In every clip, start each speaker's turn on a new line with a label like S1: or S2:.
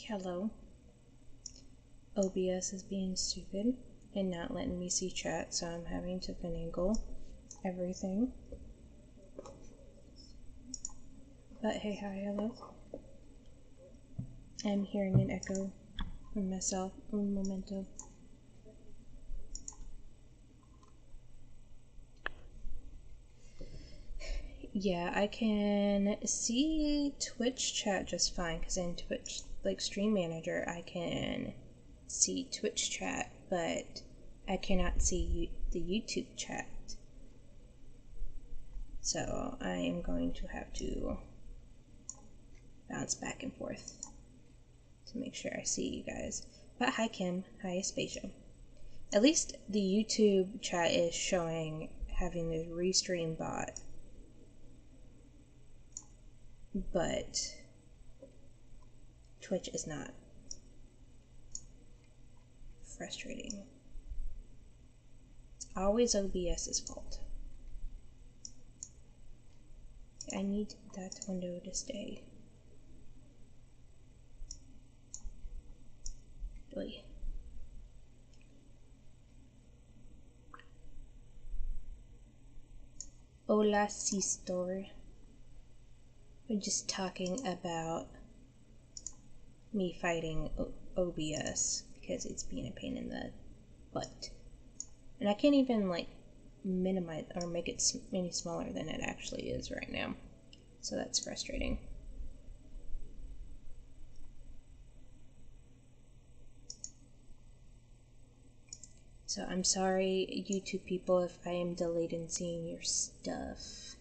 S1: Hello. OBS is being stupid and not letting me see chat, so I'm having to finagle everything. But hey, hi, hello. I'm hearing an echo from myself. Un momento. Yeah, I can see Twitch chat just fine, because in Twitch, like Stream Manager, I can see Twitch chat, but I cannot see the YouTube chat. So I am going to have to bounce back and forth to make sure I see you guys. But hi Kim, hi Aspatia. At least the YouTube chat is showing having the Restream bot, but Twitch is not. Frustrating. It's always OBS's fault. I need that window to stay. Oy. Hola, sister. We're just talking about me fighting OBS because it's being a pain in the butt. And I can't even like minimize or make it any smaller than it actually is right now. So that's frustrating. So I'm sorry, YouTube people, if I am delayed in seeing your stuff.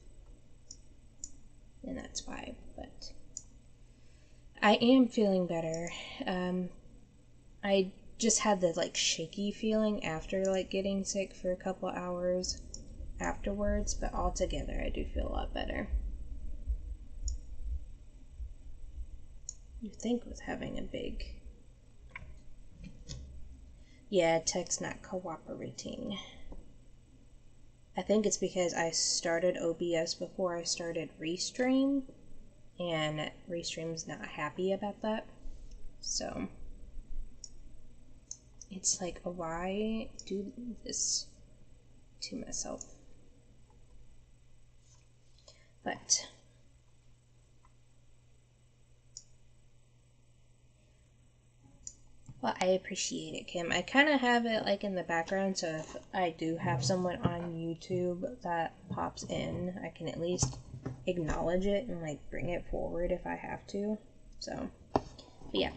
S1: And that's why, but I am feeling better. I just had the like shaky feeling after like getting sick for a couple hours afterwards, but altogether I do feel a lot better. You'd think with having a big... Yeah, tech's not cooperating. I think it's because I started OBS before I started Restream, and Restream's not happy about that. So it's like, why do this to myself? But well, I appreciate it, Kim. I kind of have it like in the background, so if I do have someone on YouTube that pops in, I can at least acknowledge it and like bring it forward if I have to. So, but yeah,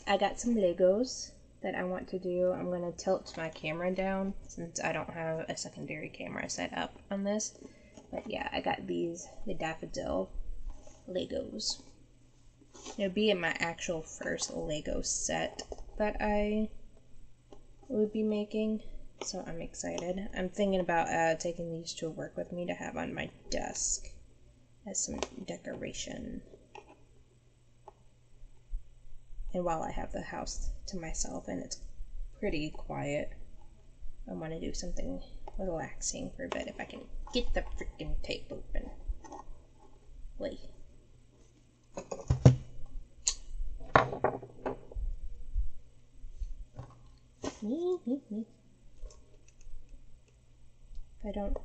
S1: I got some Legos that I want to do. I'm going to tilt my camera down since I don't have a secondary camera set up on this. But yeah, I got these, the daffodil Legos. It'll be in my actual first Lego set that I would be making, so I'm excited. I'm thinking about taking these to work with me to have on my desk as some decoration. And while I have the house to myself and it's pretty quiet, I want to do something relaxing for a bit if I can get the freaking tape open. Wait. If I don't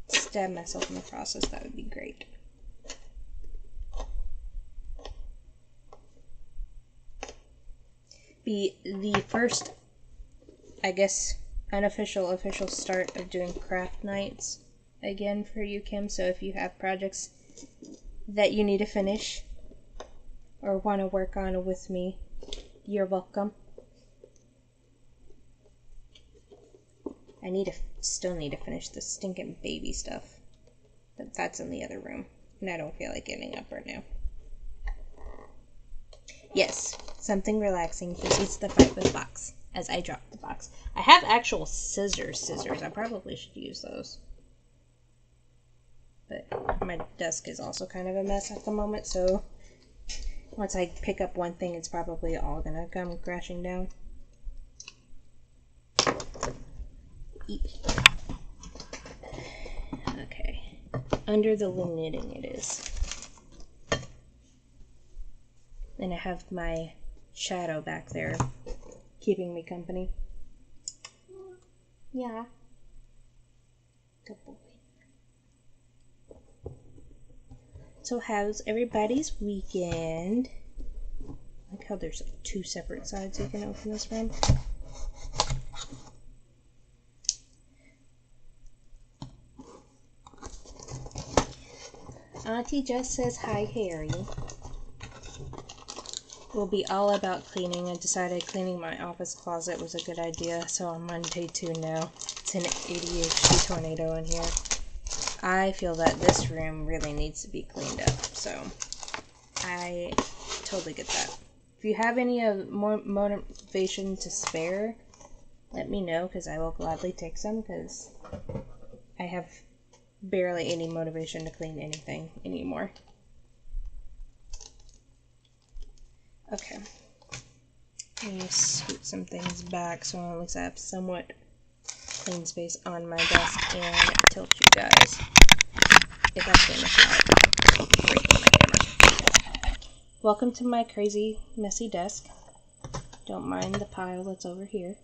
S1: stab myself in the process, that would be great. Be the first, I guess, official start of doing craft nights again for you, Kim. So if you have projects that you need to finish or want to work on with me, you're welcome. I still need to finish the stinking baby stuff. But that's in the other room. And I don't feel like getting up right now. Yes, something relaxing precedes the fight with box. As I drop the box. I have actual scissors. I probably should use those. But my desk is also kind of a mess at the moment, so once I pick up one thing, it's probably all gonna come crashing down. Okay, under the loom knitting it is. Then I have my shadow back there keeping me company. Yeah. Good boy. So how's everybody's weekend? I like how there's like 2 separate sides you can open this from. Auntie Jess says hi, Harry. Will be all about cleaning. I decided cleaning my office closet was a good idea, so I'm on day 2 now. It's an ADHD tornado in here. I feel that this room really needs to be cleaned up, so I totally get that. If you have any more motivation to spare, let me know, because I will gladly take some, because I have barely any motivation to clean anything anymore. Okay. Let me scoot some things back so at least I have somewhat clean space on my desk and tilt you guys. If I can, if not, breaking my camera. Welcome to my crazy, messy desk. Don't mind the pile that's over here.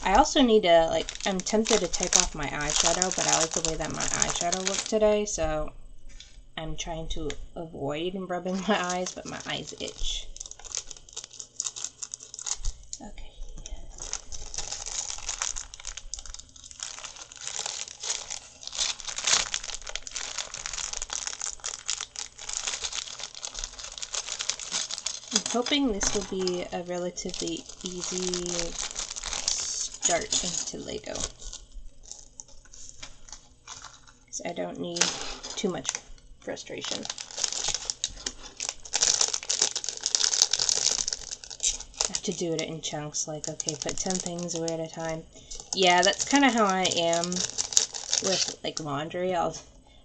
S1: I also need to, I'm tempted to take off my eyeshadow, but I like the way that my eyeshadow looked today, so I'm trying to avoid rubbing my eyes, but my eyes itch. Okay. I'm hoping this will be a relatively easy start into Lego, because I don't need too much frustration. I have to do it in chunks, like, okay, put 10 things away at a time. Yeah, that's kind of how I am with, like, laundry. I'll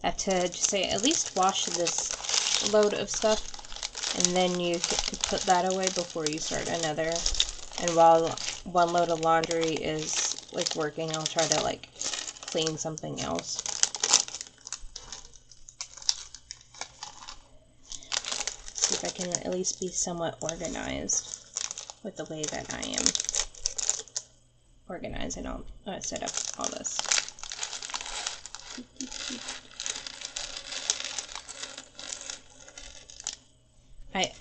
S1: have to just say, at least wash this load of stuff, and then you can put that away before you start another. And while one load of laundry is, like, working, I'll try to, like, clean something else. See if I can at least be somewhat organized with the way that I am organized and I'll set up all this. I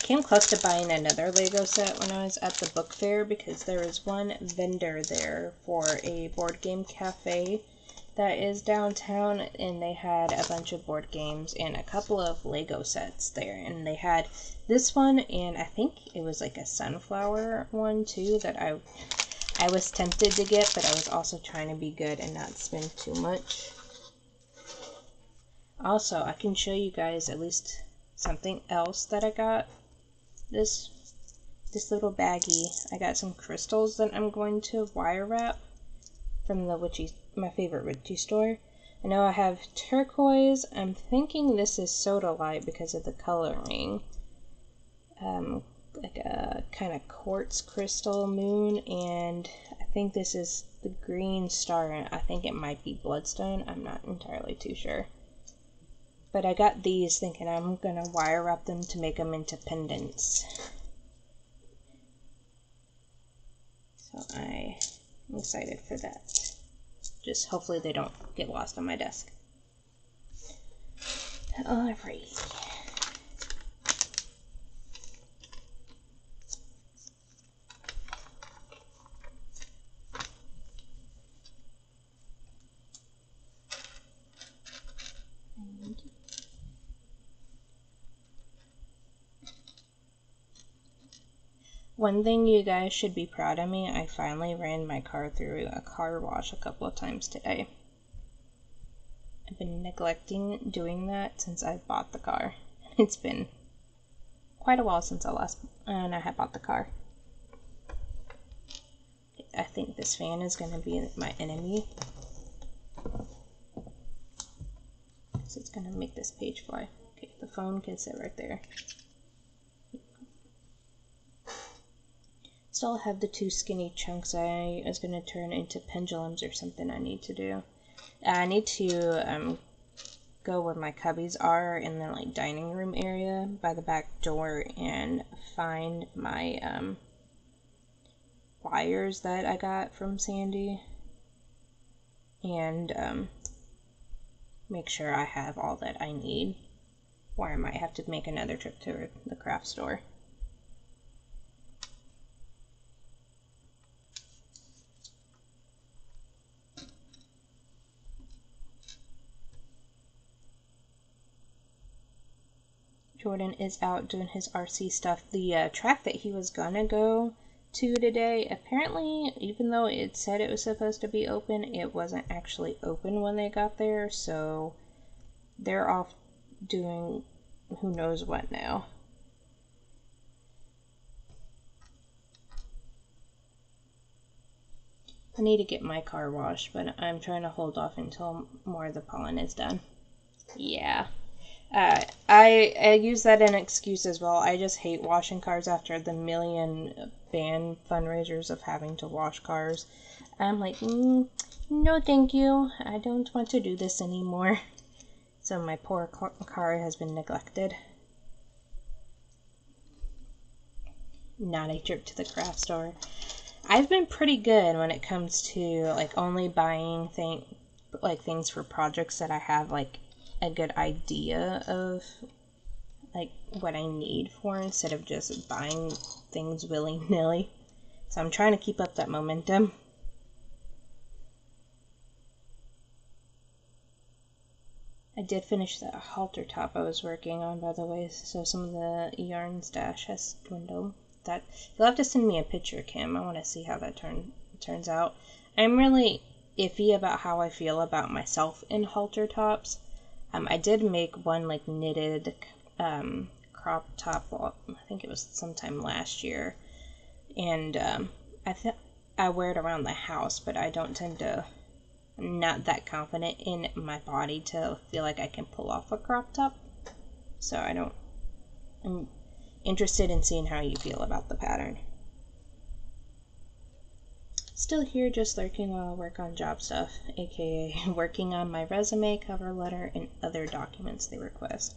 S1: came close to buying another Lego set when I was at the book fair, because there was one vendor there for a board game cafe that is downtown, and they had a bunch of board games and a couple of Lego sets there, and they had this one, and I think it was like a sunflower one too that I was tempted to get, but I was also trying to be good and not spend too much. Also, I can show you guys at least something else that I got. This little baggie. I got some crystals that I'm going to wire wrap from my favorite witchy store. I know I have turquoise. I'm thinking this is soda light because of the coloring. Like a kind of quartz crystal moon, and I think this is the green star, and I think it might be bloodstone. I'm not entirely too sure. But I got these thinking I'm gonna wire wrap them to make them into pendants. So I'm excited for that. Just hopefully they don't get lost on my desk. Alright. One thing you guys should be proud of me, I finally ran my car through a car wash a couple of times today. I've been neglecting doing that since I bought the car. It's been quite a while since I had bought the car. I think this fan is going to be my enemy, so it's going to make this page fly. Okay, the phone can sit right there. Still have the 2 skinny chunks I was going to turn into pendulums or something I need to do. I need to go where my cubbies are in the like dining room area by the back door and find my wires that I got from Sandy and make sure I have all that I need, or I might have to make another trip to the craft store. Jordan is out doing his RC stuff. The track that he was gonna go to today, apparently, even though it said it was supposed to be open, it wasn't actually open when they got there, so they're off doing who knows what now. I need to get my car washed, but I'm trying to hold off until more of the pollen is done. Yeah. I use that as an excuse as well. I just hate washing cars after the million ban fundraisers of having to wash cars. I'm like, no thank you. I don't want to do this anymore. So my poor car has been neglected. Not a trip to the craft store. I've been pretty good when it comes to like only buying things for projects that I have like a good idea of like what I need for, instead of just buying things willy-nilly. So I'm trying to keep up that momentum. I did finish the halter top I was working on, by the way, so some of the yarn stash has dwindled. That you'll have to send me a picture, Kim. I want to see how that turns out. I'm really iffy about how I feel about myself in halter tops. I did make one like knitted crop top. Well, I think it was sometime last year, and I wear it around the house, but I don't tend to. I'm not that confident in my body to feel like I can pull off a crop top, so I'm interested in seeing how you feel about the pattern. Still here, just lurking while I work on job stuff, aka working on my resume, cover letter, and other documents they request.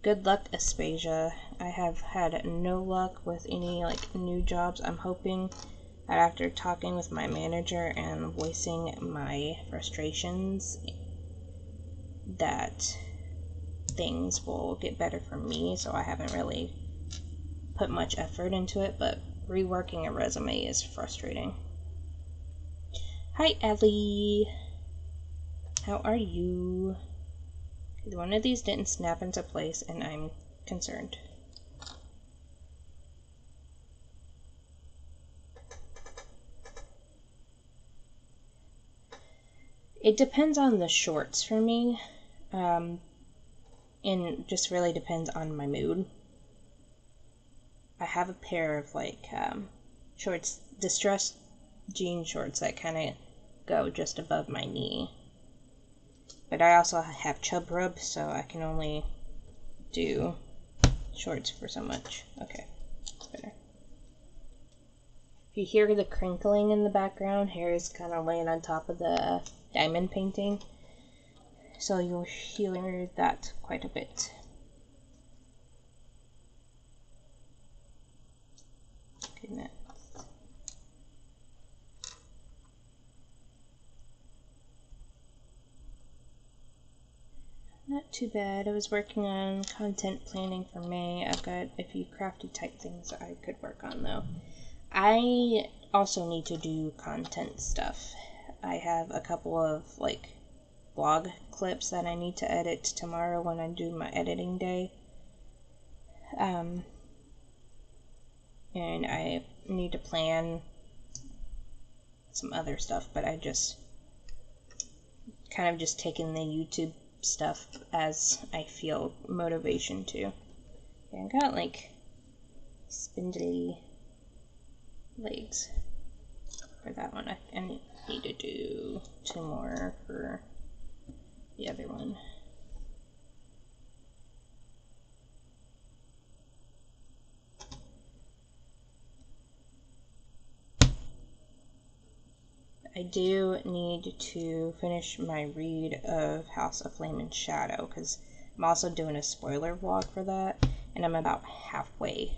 S1: Good luck, Aspasia. I have had no luck with any like new jobs. I'm hoping that after talking with my manager and voicing my frustrations, that things will get better for me. So I haven't really put much effort into it, but reworking a resume is frustrating. Hi, Ellie. How are you? One of these didn't snap into place, and I'm concerned. It depends on the shorts for me, and just really depends on my mood. I have a pair of like shorts, distressed jean shorts that kind of go just above my knee. But I also have chub rub, so I can only do shorts for so much. Okay, that's better. If you hear the crinkling in the background, hair is kind of laying on top of the diamond painting, so you'll hear that quite a bit. Okay, next. Not too bad. I was working on content planning for May. I've got a few crafty type things I could work on though. I also need to do content stuff. I have a couple of like blog clips that I need to edit tomorrow when I do my editing day. And I need to plan some other stuff, but I just kind of just taking the YouTube stuff as I feel motivation to. Yeah, I got like spindly legs for that one. I need to do 2 more for the other one. I do need to finish my read of House of Flame and Shadow, because I'm also doing a spoiler vlog for that, and I'm about halfway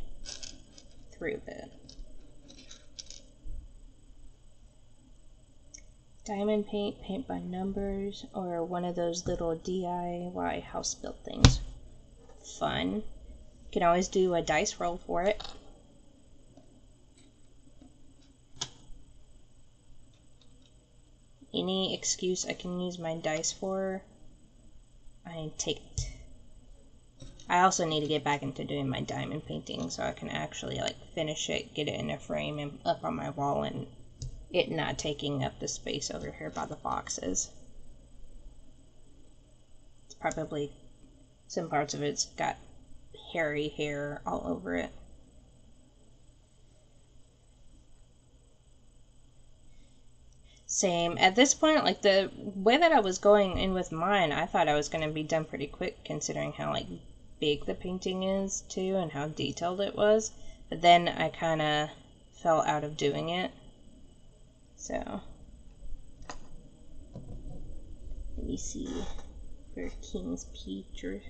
S1: through it. Diamond paint, paint by numbers, or one of those little DIY house built things. Fun. You can always do a dice roll for it. Any excuse I can use my dice for, I take it. I also need to get back into doing my diamond painting so I can actually like finish it, get it in a frame and up on my wall, and it not taking up the space over here by the boxes. It's probably, some parts of it's got hairy hair all over it. Same. At this point, like the way that I was going in with mine, I thought I was going to be done pretty quick considering how like big the painting is too and how detailed it was. But then I kind of fell out of doing it. So, let me see for King's Peach or...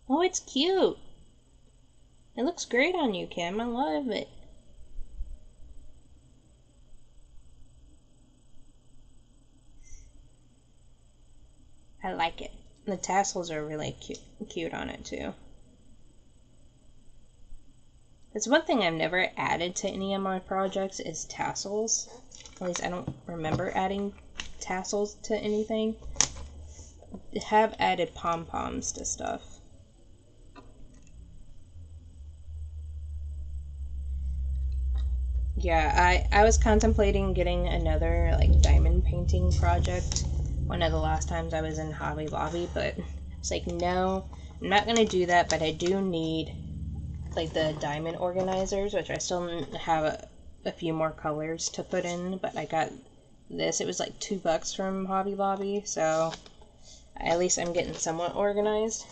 S1: Oh, it's cute! It looks great on you, Kim. I love it. I like it. The tassels are really cute on it too. It's one thing I've never added to any of my projects is tassels. At least I don't remember adding tassels to anything. I have added pom-poms to stuff. Yeah, I was contemplating getting another like diamond painting project one of the last times I was in Hobby Lobby, but it's like, no, I'm not gonna do that, but I do need like the diamond organizers, which I still have a few more colors to put in, but I got this. It was like $2 from Hobby Lobby, so at least I'm getting somewhat organized.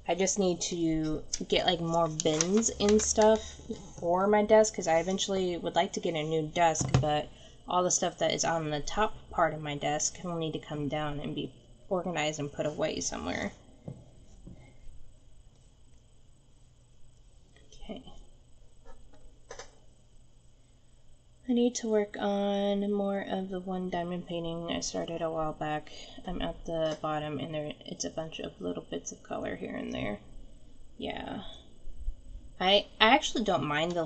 S1: I just need to get like more bins and stuff for my desk, because I eventually would like to get a new desk, but all the stuff that is on the top part of my desk will need to come down and be organized and put away somewhere. Okay. I need to work on more of the one diamond painting I started a while back. I'm at the bottom and it's a bunch of little bits of color here and there. Yeah. I actually don't mind the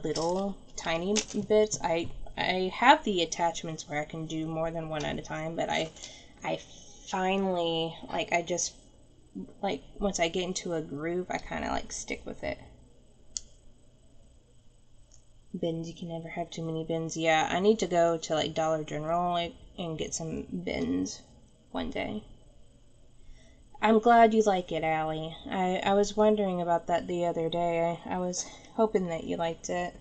S1: little tiny bits. I have the attachments where I can do more than one at a time, but I finally, like, I just, like, once I get into a groove, I kind of, like, stick with it. Bins, you can never have too many bins. Yeah, I need to go to, like, Dollar General, like, and get some bins one day. I'm glad you like it, Allie. I was wondering about that the other day. I was hoping that you liked it.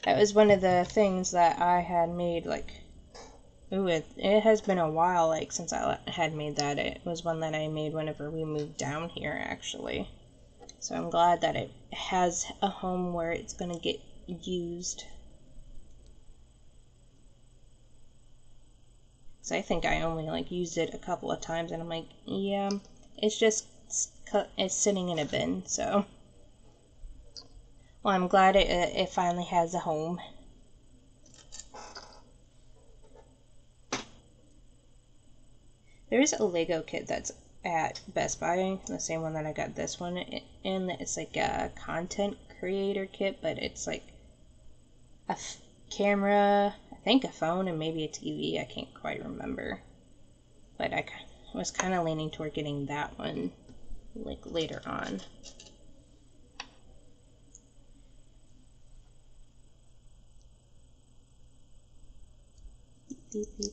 S1: That was one of the things that I had made, like, ooh, it has been a while, like, since I had made that. It was one that I made whenever we moved down here, actually. So I'm glad that it has a home where it's gonna get used. So I think I only, like, used it a couple of times, and I'm like, yeah, it's just, it's sitting in a bin, so. Well, I'm glad it finally has a home. There's a Lego kit that's at Best Buy, the same one that I got this one in. It's like a content creator kit, but it's like a camera, I think a phone, and maybe a TV. I can't quite remember. But I was kind of leaning toward getting that one, like, later on. Beep, beep.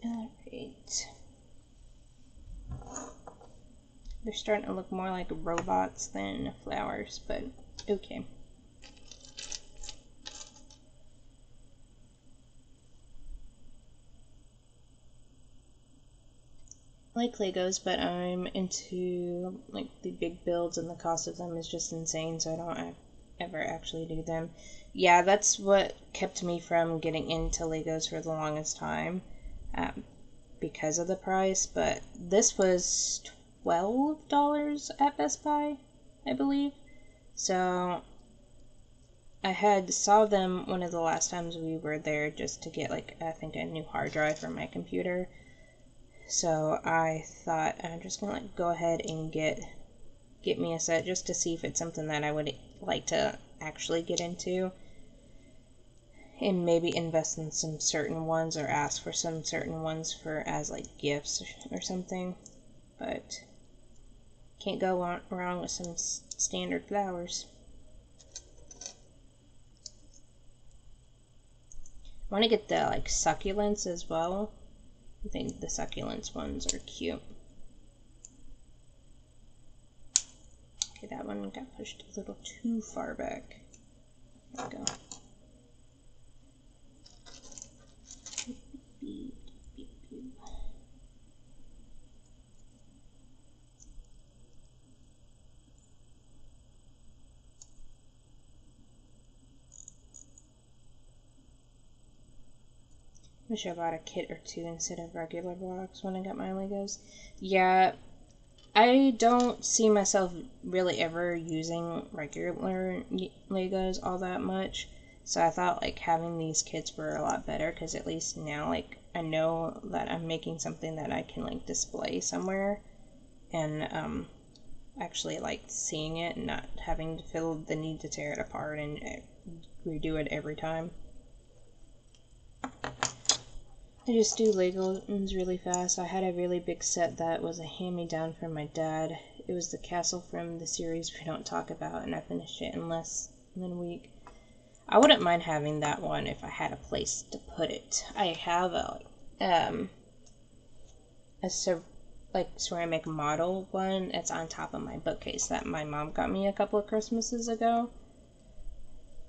S1: Alright. They're starting to look more like robots than flowers, but okay. I like Legos, but I'm into like the big builds and the cost of them is just insane, so I don't ever actually do them. Yeah, that's what kept me from getting into Legos for the longest time, because of the price, but this was $12 at Best Buy, I believe. So I had saw them one of the last times we were there just to get like I think a new hard drive for my computer. So I thought I'm just gonna like go ahead and get me a set just to see if it's something that I would like to actually get into, and maybe invest in some certain ones or ask for some certain ones for as like gifts or something. But can't go wrong with some standard flowers. I want to get the like succulents as well. I think the succulents ones are cute. Okay, that one got pushed a little too far back. There we go. Wish I bought a kit or two instead of regular blocks when I got my Legos. Yeah, I don't see myself really ever using regular Legos all that much. So I thought like having these kits were a lot better because at least now like I know that I'm making something that I can like display somewhere and actually like seeing it and not having to feel the need to tear it apart and redo it every time. I just do Legos really fast. I had a really big set that was a hand-me-down from my dad. It was the castle from the series we don't talk about, and I finished it in less than a week. I wouldn't mind having that one if I had a place to put it. I have a ceramic model one that's on top of my bookcase that my mom got me a couple of Christmases ago.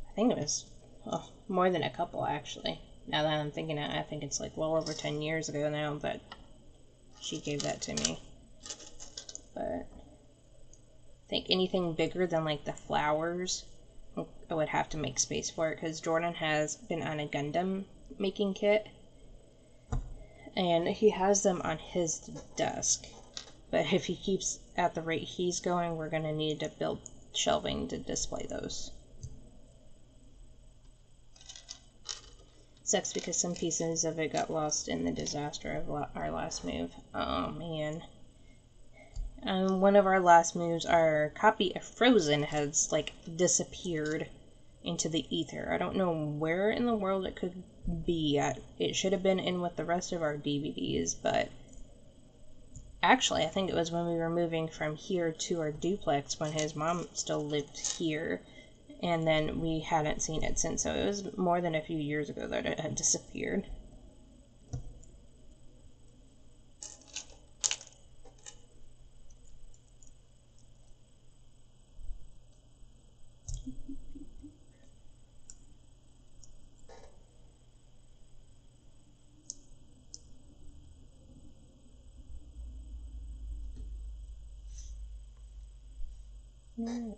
S1: I think it was more than a couple actually. Now that I'm thinking it, I think it's like well over 10 years ago now that she gave that to me. But I think anything bigger than like the flowers, I would have to make space for it because Jordan has been on a Gundam making kit. And he has them on his desk. But if he keeps at the rate he's going, we're going to need to build shelving to display those. Sucks because some pieces of it got lost in the disaster of our last move. Oh man. One of our last moves, our copy of Frozen has like disappeared into the ether. I don't know where in the world it could be at. It should have been in with the rest of our DVDs, but actually I think it was when we were moving from here to our duplex when his mom still lived here. And then we hadn't seen it since, so it was more than a few years ago that it had disappeared. Right.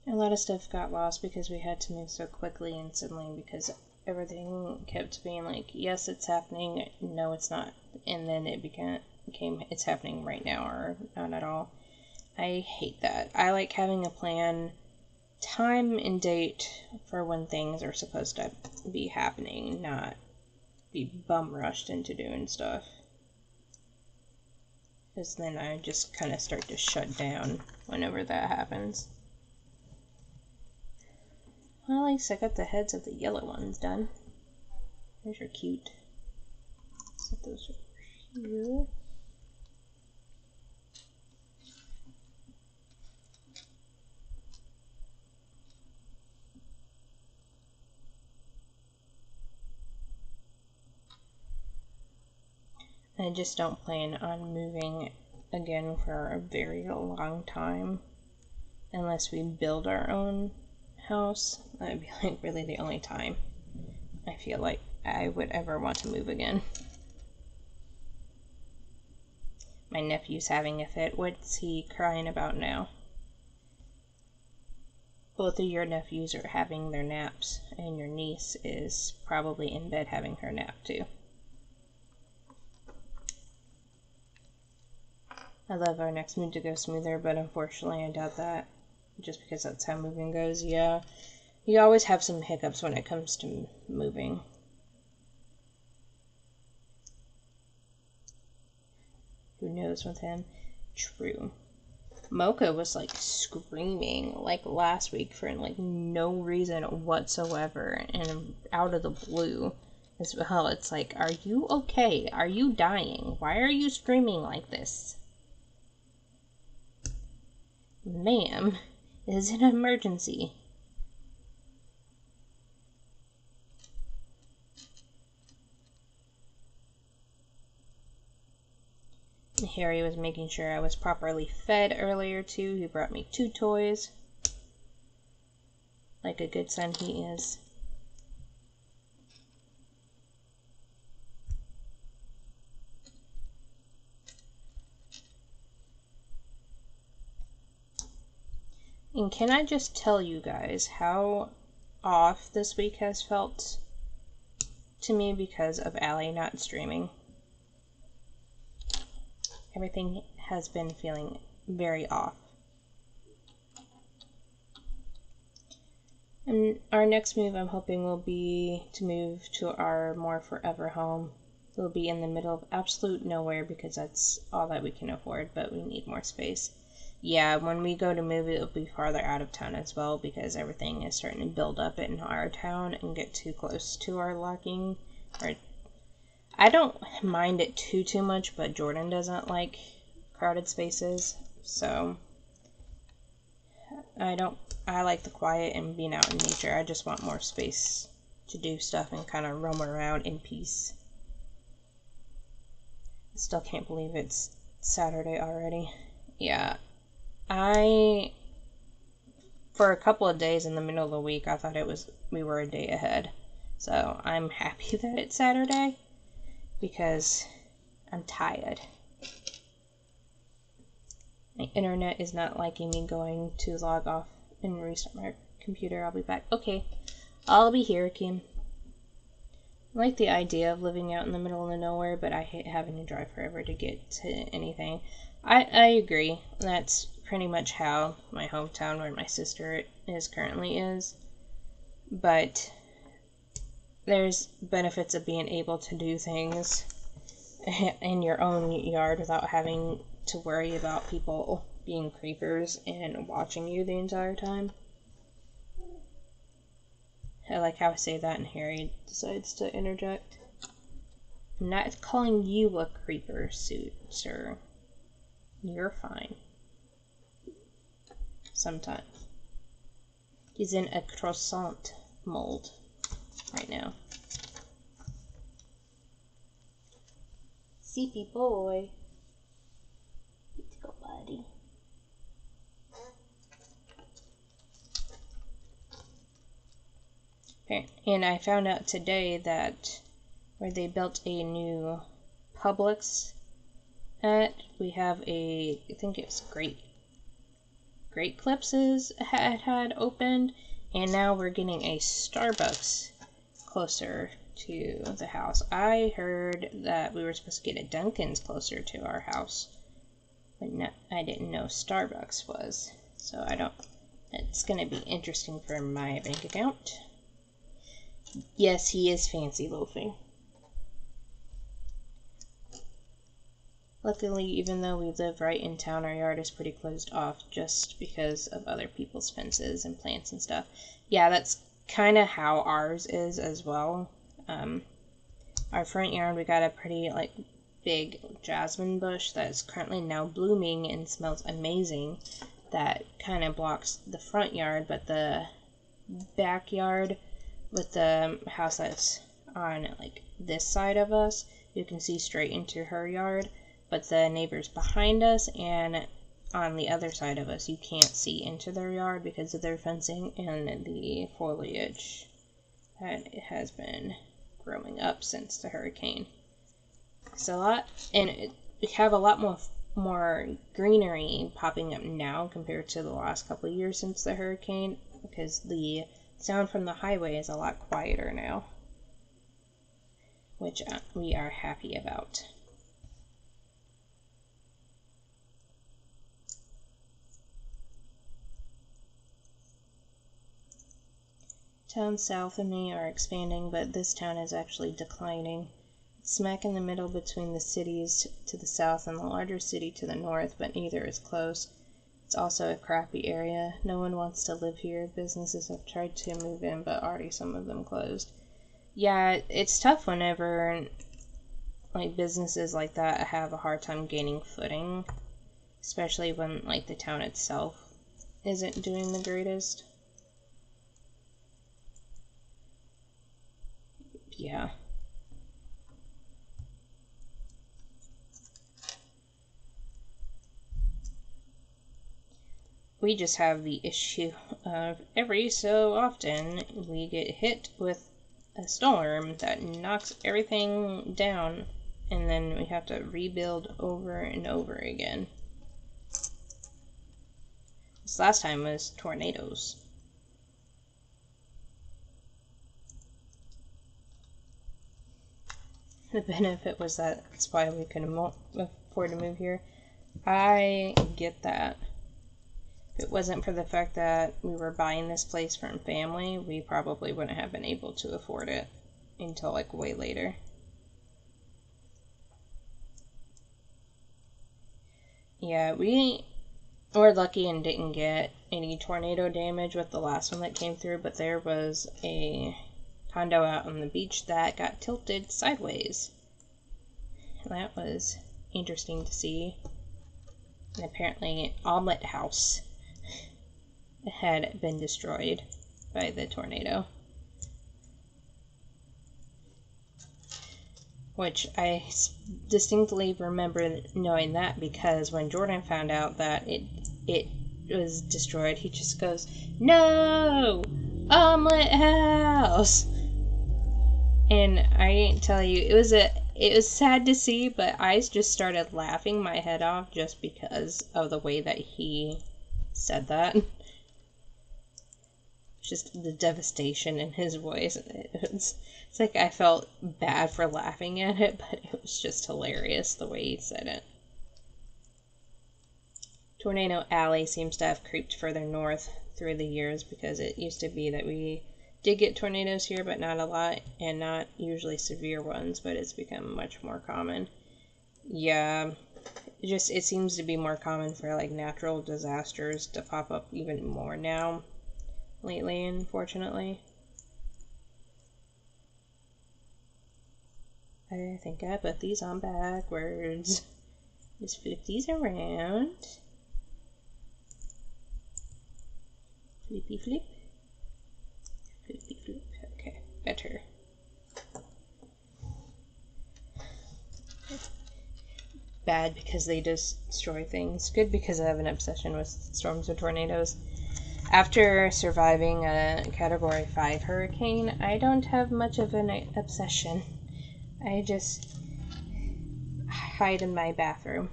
S1: A lot of stuff got lost because we had to move so quickly and suddenly because everything kept being like, yes, it's happening, no, it's not. And then it became it's happening right now or not at all. I hate that. I like having a plan, time and date for when things are supposed to be happening, not be bum rushed into doing stuff. Because then I just kind of start to shut down whenever that happens. Well, at least I got the heads of the yellow ones done. Those are cute. Set those over here. I just don't plan on moving again for a very long time. Unless we build our own house. That would be like really the only time I feel like I would ever want to move again. My nephew's having a fit. What's he crying about now? Both of your nephews are having their naps, and your niece is probably in bed having her nap too. I love our next move to go smoother, but unfortunately I doubt that. Just because that's how moving goes. Yeah, you always have some hiccups when it comes to moving. Who knows with him? True. Mocha was like screaming like last week for like no reason whatsoever and out of the blue as well. It's like, are you okay? Are you dying? Why are you screaming like this? Ma'am, it is an emergency. Harry was making sure I was properly fed earlier too. He brought me 2 toys. Like a good son he is. And can I just tell you guys how off this week has felt to me because of Allie not streaming? Everything has been feeling very off. And our next move, I'm hoping, will be to move to our more forever home. We'll be in the middle of absolute nowhere because that's all that we can afford, but we need more space. Yeah, when we go to move, it'll be farther out of town as well because everything is starting to build up in our town and get too close to our locking. I don't mind it too much, but Jordan doesn't like crowded spaces, so I like the quiet and being out in nature. I just want more space to do stuff and kind of roam around in peace. I still can't believe it's Saturday already. Yeah, for a couple of days in the middle of the week, I thought we were a day ahead. So I'm happy that it's Saturday because I'm tired. My internet is not liking me going to log off and restart my computer. I'll be back. Okay, I'll be here, Kim. I like the idea of living out in the middle of nowhere, but I hate having to drive forever to get to anything. I agree. That's pretty much how my hometown, where my sister is currently, is. But there's benefits of being able to do things in your own yard without having to worry about people being creepers and watching you the entire time. I like how I say that and Harry decides to interject. I'm not calling you a creeper, sir. You're fine. Sometimes. He's in a croissant mold right now. Sleepy boy. Let's go, buddy. Okay, and I found out today that where they built a new Publix at, we have I think it's Great Clips had opened, and now we're getting a Starbucks closer to the house. I heard that we were supposed to get a Dunkin's closer to our house, but I didn't know Starbucks was. So it's going to be interesting for my bank account. Yes, he is fancy loafing. Luckily, even though we live right in town, our yard is pretty closed off just because of other people's fences and plants and stuff. Yeah, that's kind of how ours is as well. Our front yard, we got a pretty big jasmine bush that's currently now blooming and smells amazing. That kind of blocks the front yard, but the backyard with the house that's on this side of us you can see straight into her yard, but the neighbors behind us and on the other side of us, you can't see into their yard because of their fencing and the foliage that has been growing up since the hurricane. It's a lot, and we have a lot more greenery popping up now compared to the last couple of years since the hurricane, because the sound from the highway is a lot quieter now, which we are happy about. Towns south of me are expanding, but this town is actually declining. It's smack in the middle between the cities to the south and the larger city to the north, but neither is close. It's also a crappy area. No one wants to live here. Businesses have tried to move in, but already some of them closed. Yeah, it's tough whenever like businesses like that have a hard time gaining footing, especially when like the town itself isn't doing the greatest. Yeah. We just have the issue of every so often we get hit with a storm that knocks everything down, and then we have to rebuild over and over again. This last time was tornadoes. The benefit was that that's why we couldn't afford to move here. I get that. If it wasn't for the fact that we were buying this place from family, we probably wouldn't have been able to afford it until like way later. Yeah, we were lucky and didn't get any tornado damage with the last one that came through, but there was a condo out on the beach that got tilted sideways. That was interesting to see. And apparently Omelet House had been destroyed by the tornado. Which I distinctly remember knowing that, because when Jordan found out that it was destroyed, he just goes, "No! Omelet House!" And I tell you, it was sad to see, but I just started laughing my head off just because of the way that he said that. Just the devastation in his voice. It's like I felt bad for laughing at it, but it was just hilarious the way he said it. Tornado Alley seems to have creeped further north through the years, because it used to be that we did get tornadoes here, but not a lot, and not usually severe ones, but it's become much more common. Yeah, it seems to be more common for like natural disasters to pop up even more now lately, unfortunately. I think I put these on backwards. Just flip these around. Flippy flip. Flippy flip. Okay, better. Bad because they destroy things. Good because I have an obsession with storms or tornadoes. After surviving a Category 5 hurricane, I don't have much of an obsession. I just hide in my bathroom.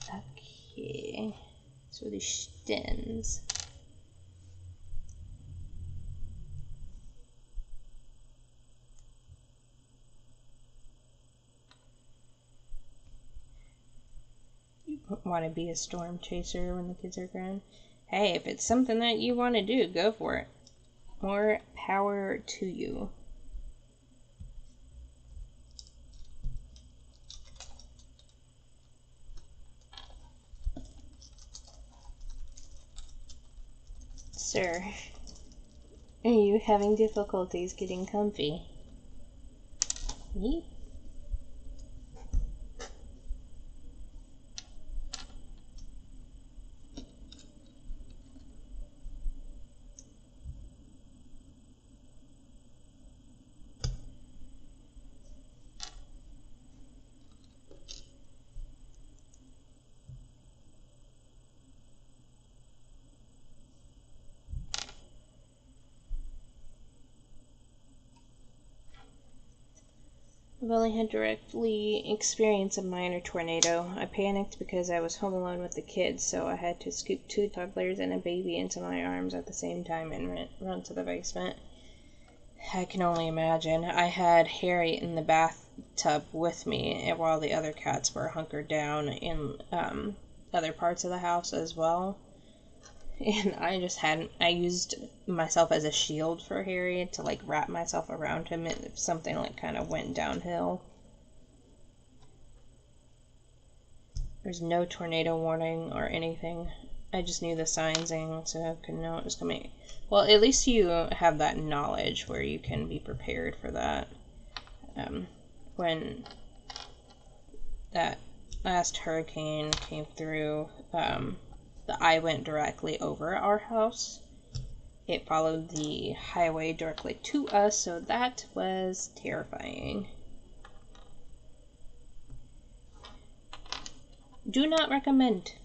S1: Okay, so the stems. You want to be a storm chaser when the kids are grown? Hey, if it's something that you want to do, go for it. More power to you. Sir, are you having difficulties getting comfy? Me? I've only had directly experienced a minor tornado. I panicked because I was home alone with the kids, so I had to scoop 2 toddlers and a baby into my arms at the same time and run to the basement. I can only imagine. I had Harry in the bathtub with me while the other cats were hunkered down in other parts of the house as well. And I used myself as a shield for Harry to like wrap myself around him if something like kind of went downhill. There's no tornado warning or anything. I just knew the signs and so I could know it was coming. Well, at least you have that knowledge where you can be prepared for that. When that last hurricane came through, the eye went directly over our house. It followed the highway directly to us, so that was terrifying. Do not recommend.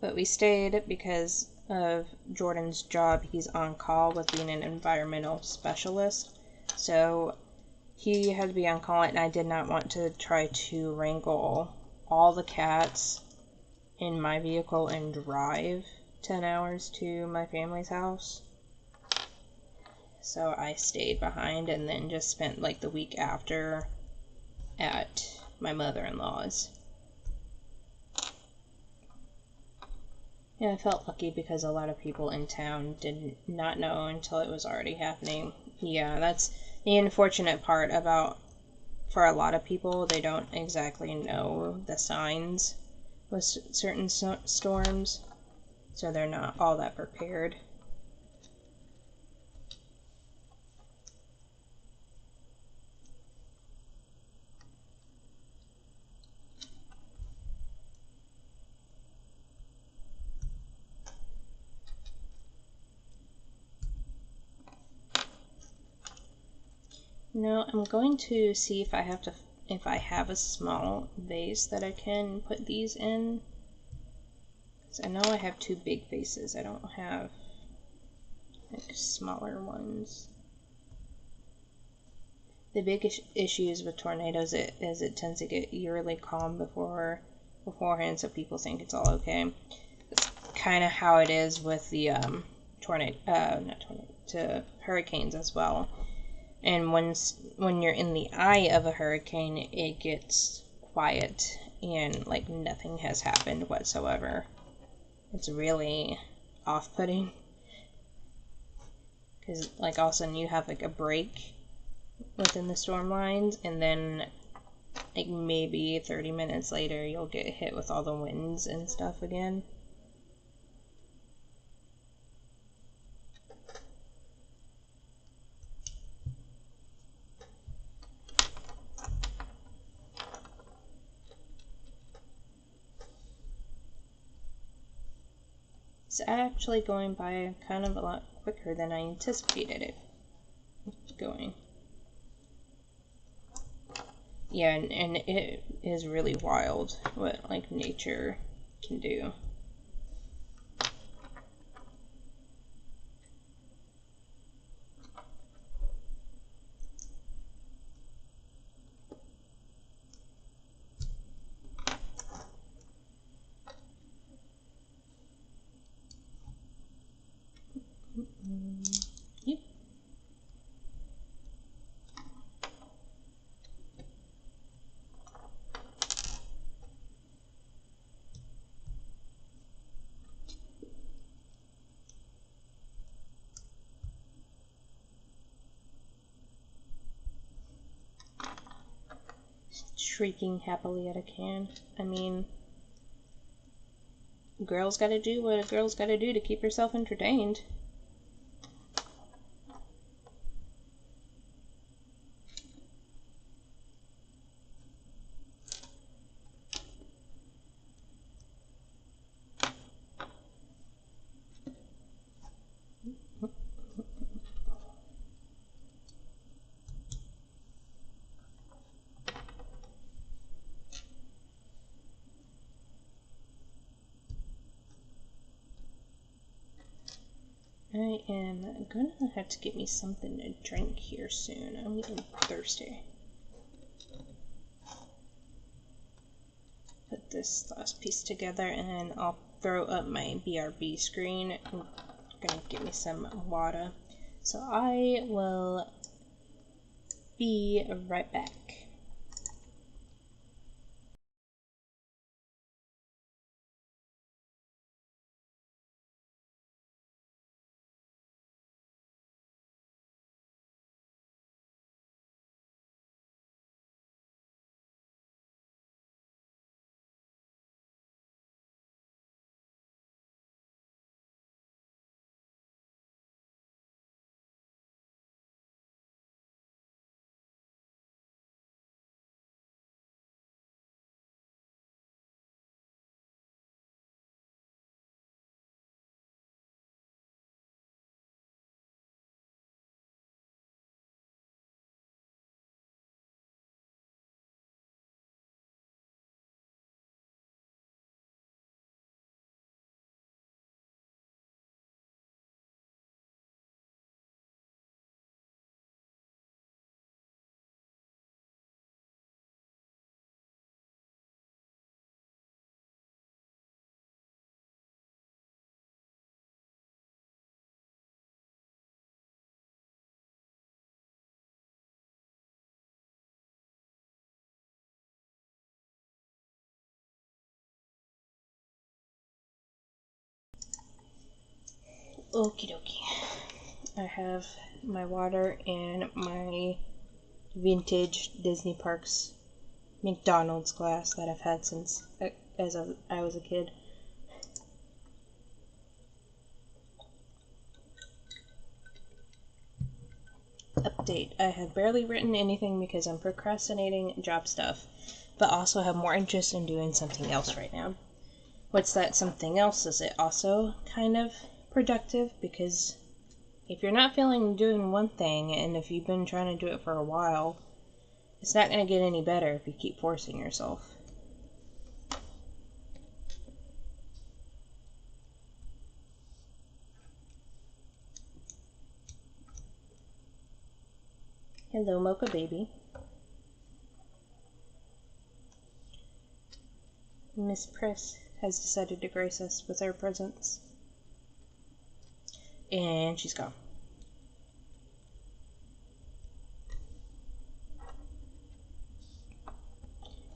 S1: But we stayed because of Jordan's job. He's on call with being an environmental specialist. So he had to be on call, and I did not want to try to wrangle all the cats in my vehicle and drive 10 hours to my family's house. So I stayed behind and then just spent like the week after at my mother-in-law's. And I felt lucky because a lot of people in town did not know until it was already happening. Yeah, that's the unfortunate part about, for a lot of people, they don't exactly know the signs with certain storms, so they're not all that prepared. Now I'm going to see if I have a small vase that I can put these in. I know I have 2 big vases. I don't have like smaller ones. The big issues with tornadoes is it tends to get eerily calm beforehand, so people think it's all okay. It's kind of how it is with the hurricanes as well. And when you're in the eye of a hurricane, it gets quiet and like nothing has happened whatsoever. It's really off-putting. Because like all of a sudden you have like a break within the storm lines, and then like maybe 30 minutes later you'll get hit with all the winds and stuff again. It's actually going by kind of a lot quicker than I anticipated it going. Yeah, and it is really wild what like nature can do. Yep. Shrieking happily at a can. I mean, girl's gotta do what a girl's gotta do to keep herself entertained. I am gonna have to get me something to drink here soon. I'm getting thirsty. put this last piece together, and then I'll throw up my BRB screen. I'm gonna get me some water. So I will be right back. Okie dokie. I have my water and my vintage Disney Parks McDonald's glass that I've had since I was a kid. Update. I have barely written anything because I'm procrastinating job stuff, but also have more interest in doing something else right now. What's that something else? Is it also kind of productive? Because if you're not feeling doing one thing, and if you've been trying to do it for a while, it's not going to get any better if you keep forcing yourself. Hello, Mocha Baby. Miss Press has decided to grace us with her presence. And she's gone.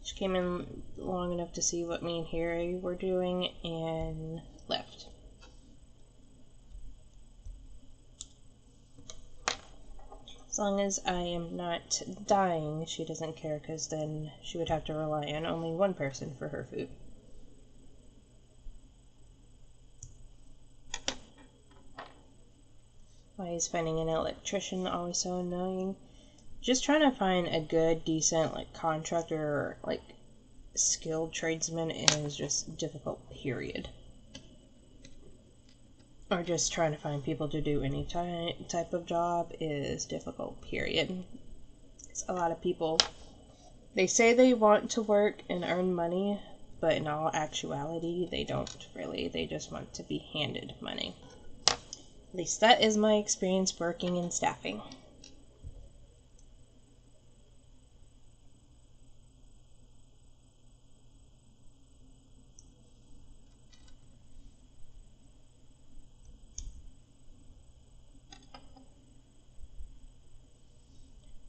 S1: She came in long enough to see what me and Harry were doing and left. As long as I am not dying, she doesn't care, because then she would have to rely on only one person for her food. Why is finding an electrician always so annoying? Just trying to find a good, decent, like, contractor or, like, skilled tradesman is just difficult, period. Or just trying to find people to do any type of job is difficult, period. It's a lot of people, they say they want to work and earn money, but in all actuality, they don't really. They just want to be handed money. At least that is my experience working in staffing.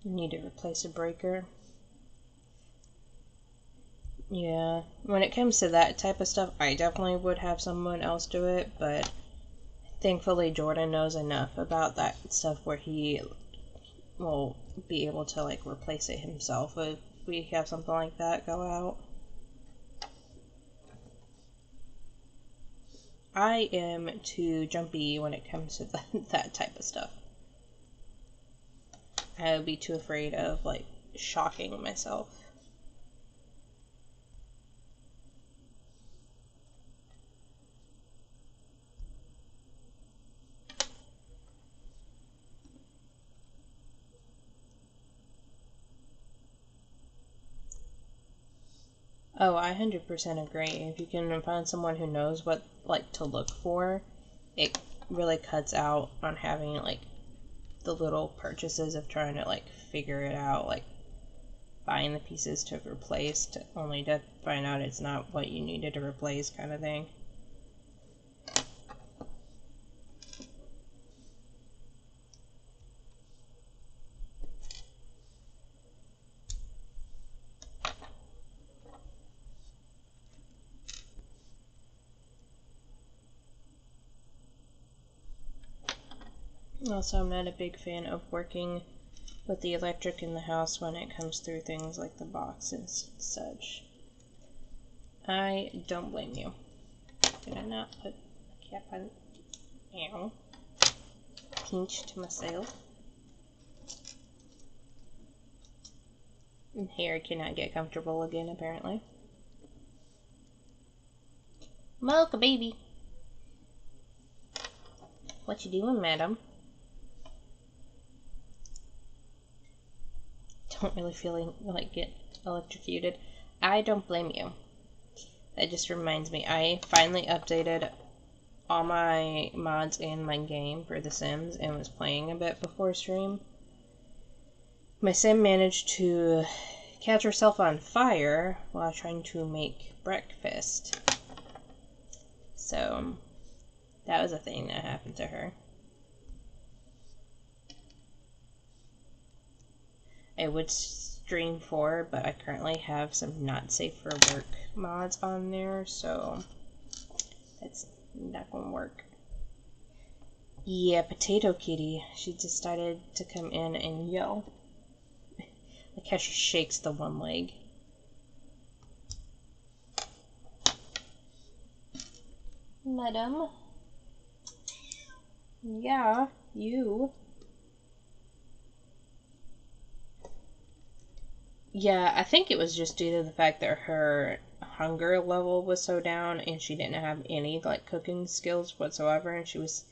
S1: Need to replace a breaker. Yeah, when it comes to that type of stuff, I definitely would have someone else do it, but thankfully Jordan knows enough about that stuff where he will be able to, like, replace it himself if we have something like that go out. I am too jumpy when it comes to that type of stuff. I would be too afraid of, like, shocking myself. Oh, I 100% agree. If you can find someone who knows what, like, to look for, it really cuts out on having, like, the little purchases of trying to, like, figure it out, like, buying the pieces to replace, only to find out it's not what you needed to replace, kind of thing. Also, I'm not a big fan of working with the electric in the house when it comes through things like the boxes and such. I don't blame you. Did I not put a cap on? Ow. Pinch to myself. And here I cannot get comfortable again, apparently. Mocha baby. What you doing, madam? Don't really feel like get electrocuted. I don't blame you. That just reminds me, I finally updated all my mods in my game for The Sims and was playing a bit before stream. My sim managed to catch herself on fire while trying to make breakfast. So that was a thing that happened to her. I would stream 4, but I currently have some not safe for work mods on there, so that's not gonna work. Yeah, Potato Kitty. She decided to come in and yell. Like how she shakes the one leg. Madam? Yeah, you. Yeah, I think it was just due to the fact that her hunger level was so down and she didn't have any like cooking skills whatsoever, and she was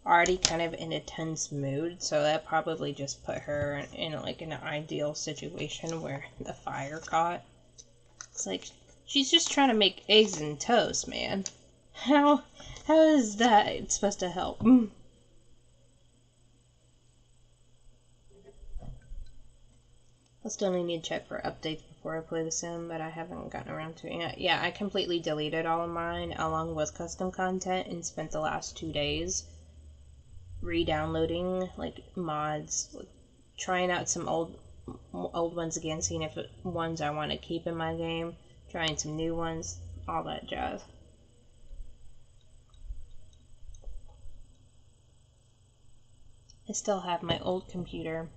S1: already kind of in a tense mood, so that probably just put her in like an ideal situation where the fire caught. It's like she's just trying to make eggs and toast, man. How is that supposed to help? I still need to check for updates before I play the sim, but I haven't gotten around to it yet. Yeah, I completely deleted all of mine along with custom content and spent the last 2 days re-downloading like mods, like, trying out some old ones again, seeing if ones I want to keep in my game, trying some new ones, all that jazz. I still have my old computer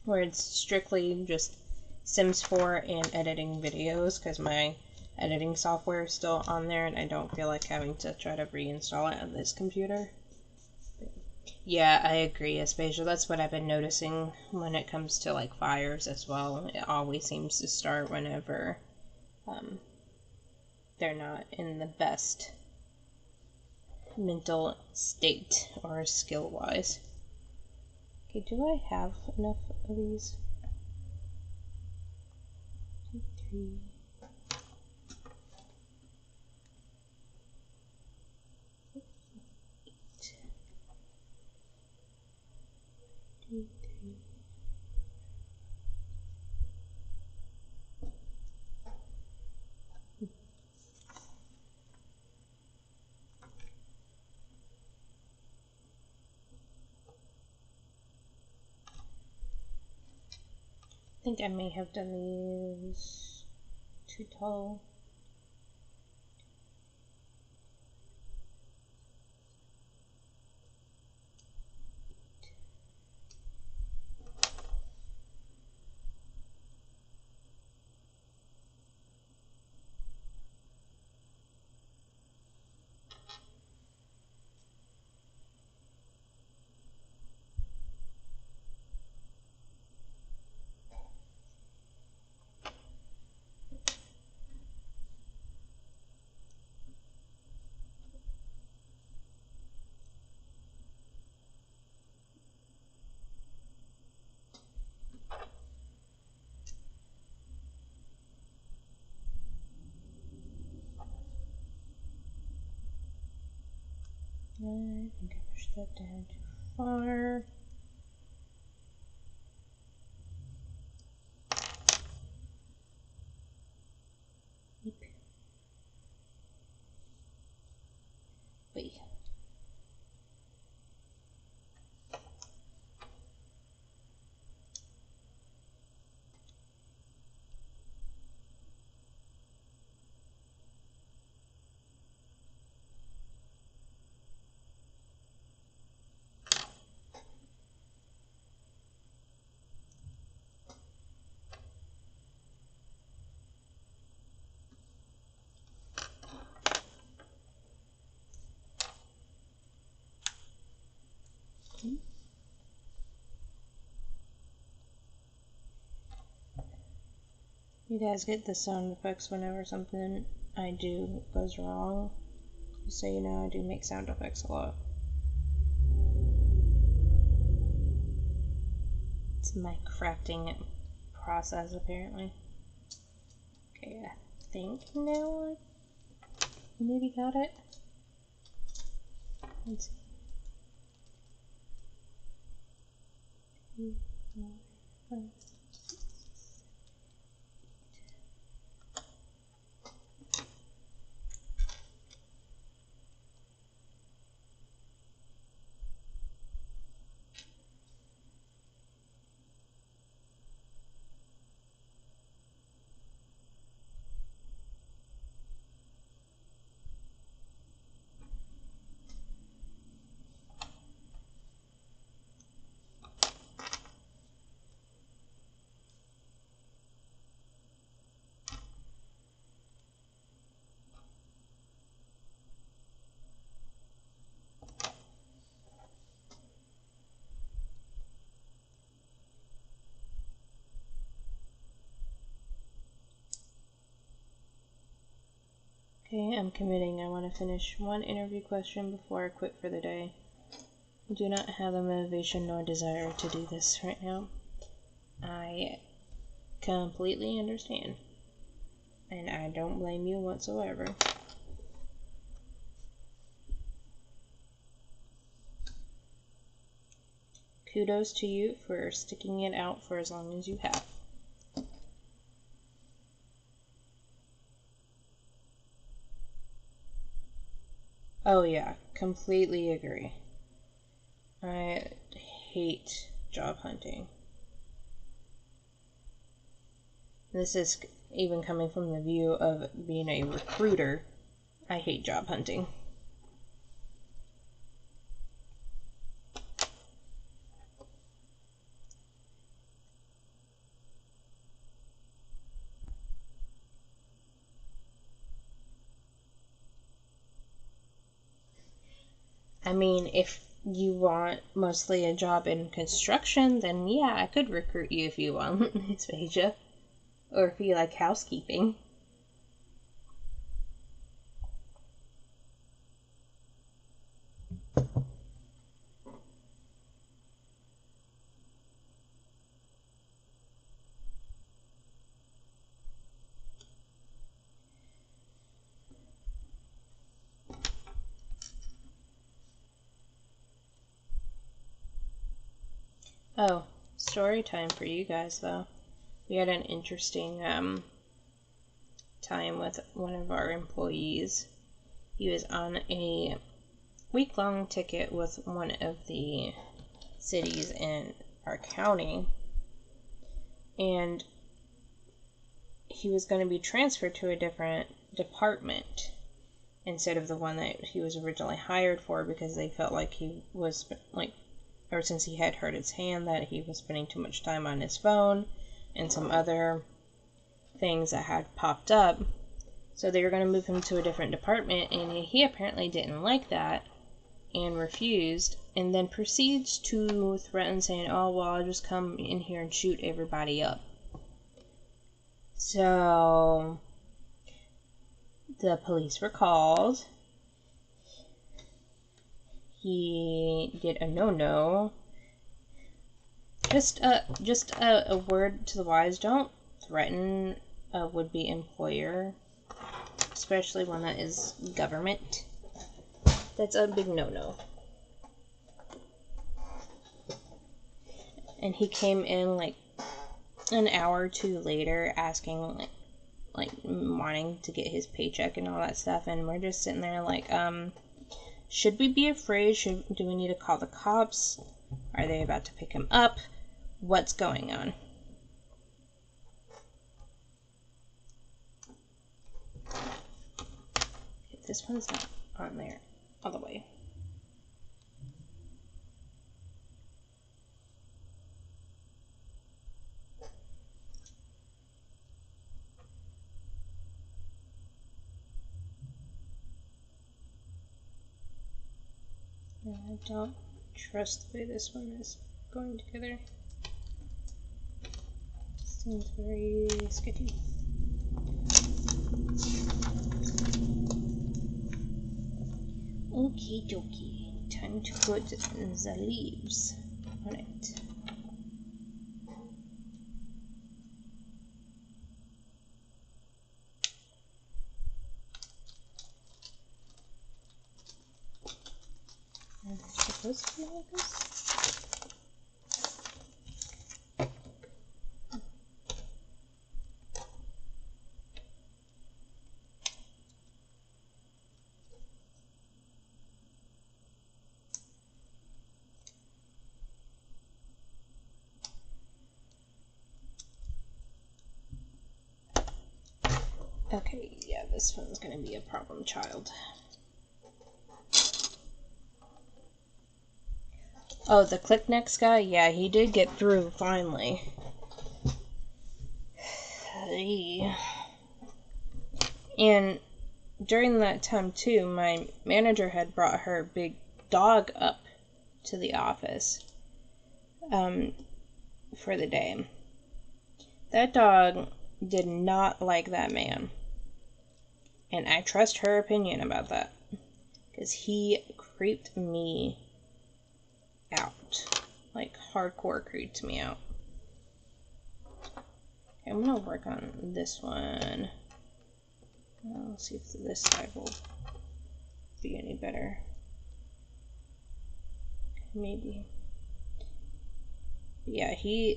S1: where it's strictly just Sims 4 and editing videos because my editing software is still on there and I don't feel like having to try to reinstall it on this computer. Yeah, I agree, Aspasia. That's what I've been noticing when it comes to like fires as well. It always seems to start whenever they're not in the best mental state or skill wise. Okay, do I have enough of these? 2, 3. I think I may have done these too tall. I think I pushed that down too far. You guys get the sound effects whenever something I do goes wrong. Just so you know, I do make sound effects a lot. It's my crafting process, apparently. Okay, I think now I maybe got it. Let's see. 2, 4, 5. Okay, I'm committing. I want to finish one interview question before I quit for the day. I do not have the motivation nor desire to do this right now. I completely understand. And I don't blame you whatsoever. Kudos to you for sticking it out for as long as you have. Oh yeah, completely agree. I hate job hunting. This is even coming from the view of being a recruiter. I hate job hunting. I mean, if you want mostly a job in construction, then yeah, I could recruit you if you want, Aspasia. Or if you like housekeeping. Oh, story time for you guys, though. We had an interesting time with one of our employees. He was on a week-long ticket with one of the cities in our county, and he was going to be transferred to a different department instead of the one that he was originally hired for, because they felt like he was, like, ever since he had hurt his hand, that he was spending too much time on his phone and some other things that had popped up. So they were going to move him to a different department, and he apparently didn't like that and refused, and then proceeds to threaten, saying, oh, well, I'll just come in here and shoot everybody up. So the police were called. He did a no-no. Just a word to the wise: don't threaten a would-be employer, especially one that is government. That's a big no-no. And he came in like an hour or two later asking, like wanting to get his paycheck and all that stuff, and we're just sitting there like, should we be afraid? Do we need to call the cops? Are they about to pick him up? What's going on? This one's not on there all the way. I don't trust the way this one is going together. Seems very sketchy. Okie dokie. Time to put the leaves on it. Supposed to be like this? Okay, yeah, this one's gonna be a problem child. Oh, the Click Next guy? Yeah, he did get through, finally. And during that time, too, my manager had brought her big dog up to the office for the day. That dog did not like that man. And I trust her opinion about that. Because he creeped me out. Like, hardcore creeped me out. Okay, I'm gonna work on this one. Let's see if this side will be any better. Maybe. Yeah,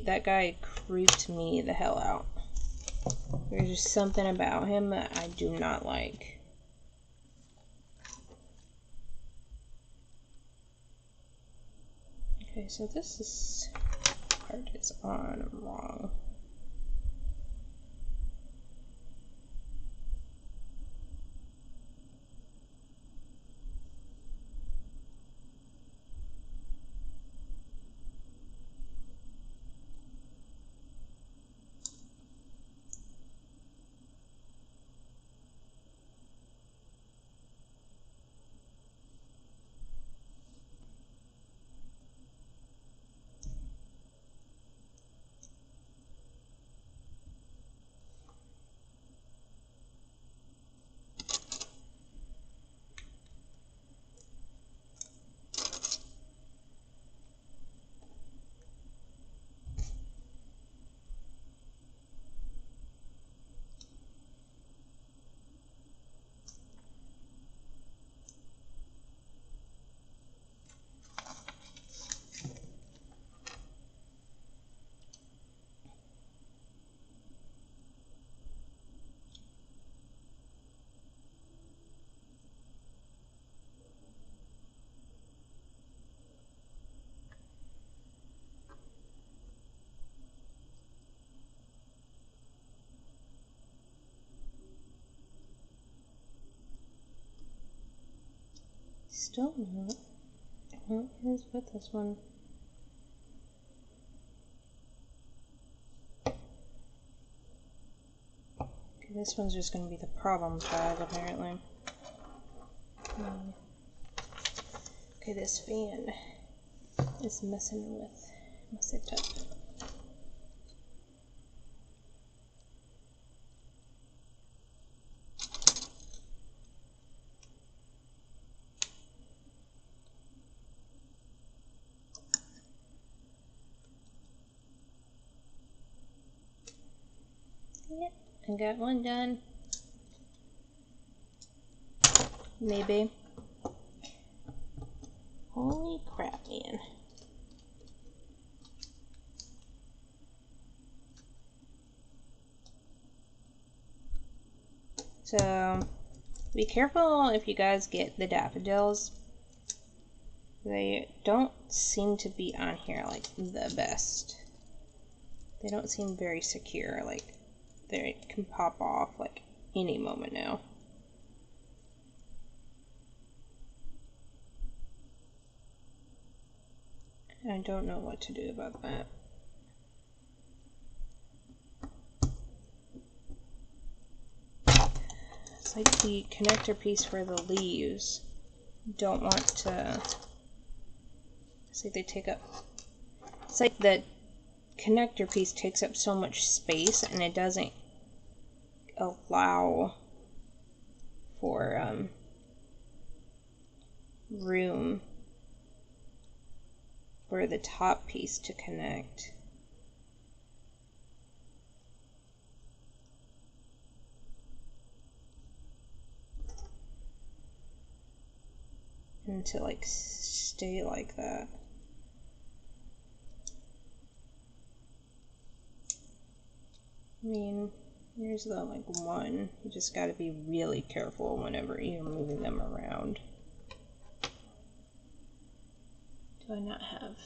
S1: that guy creeped me the hell out. There's just something about him that I do not like. Okay, so this part is on wrong. Still not. What is with this one? Okay, this one's just going to be the problem child, apparently. Okay, this fan is messing with my setup. Yep, I got one done. Maybe. Holy crap, man. So, be careful if you guys get the daffodils. They don't seem to be on here like the best. They don't seem very secure, like they can pop off like any moment now. I don't know what to do about that. It's like the connector piece for the leaves don't want to It's like they take up, it's like the connector piece takes up so much space and it doesn't allow for room for the top piece to connect. And to like stay like that. I mean, here's the like one. You just got to be really careful whenever you're moving them around. Do I not have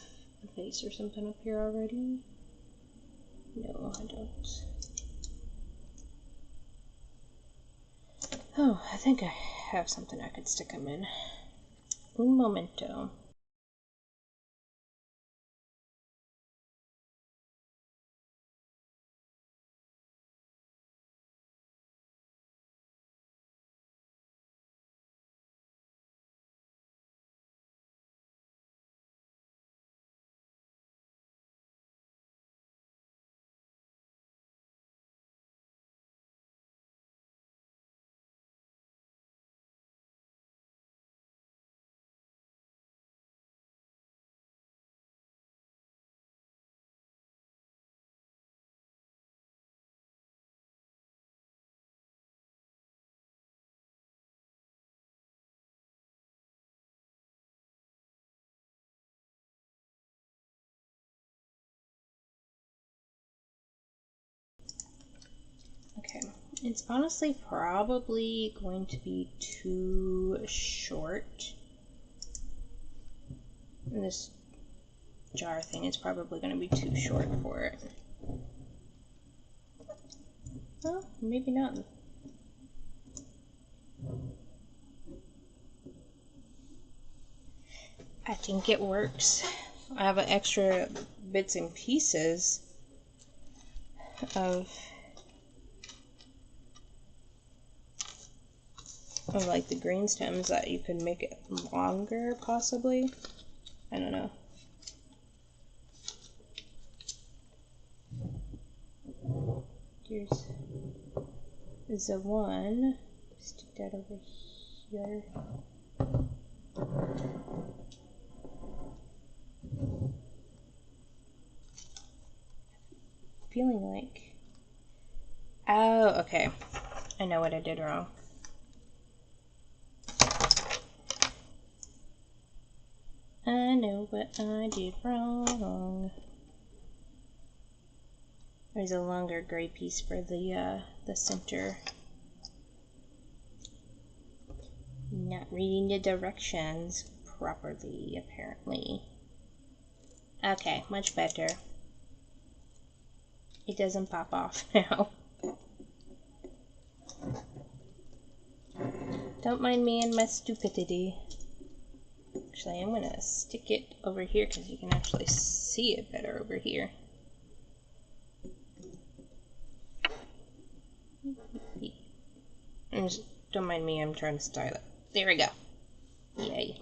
S1: a vase or something up here already? No, I don't. Oh, I think I have something I could stick them in. Un momento. Okay, it's honestly probably going to be too short. And this jar thing is probably going to be too short for it. Well, maybe not. I think it works. I have extra bits and pieces of like the green stems that you could make it longer, possibly. I don't know. Here's the one. Stick that over here. Feeling like, oh, okay, I know what I did wrong. I know what I did wrong. There's a longer gray piece for the center. Not reading the directions properly, apparently. Okay, much better. It doesn't pop off now. Don't mind me and my stupidity. Actually, I'm gonna stick it over here because you can actually see it better over here. Don't mind me, I'm trying to style it. There we go. Yay.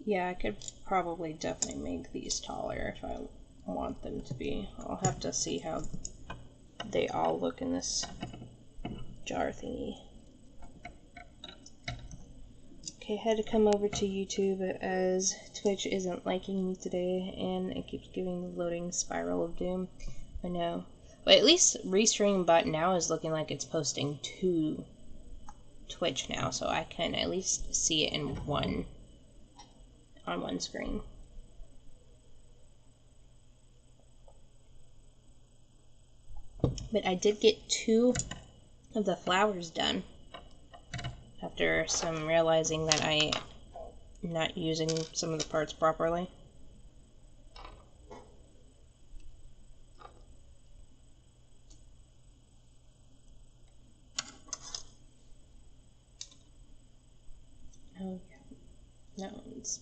S1: Yeah, I could probably definitely make these taller if I want them to be. I'll have to see how they all look in this jar thingy. Okay, I had to come over to YouTube as Twitch isn't liking me today and it keeps giving the loading spiral of doom. I know. But at least Restream bot now is looking like it's posting to Twitch now, so I can at least see it in on one screen. But I did get 2 of the flowers done. after some realizing that I'm not using some of the parts properly. Oh yeah, that one's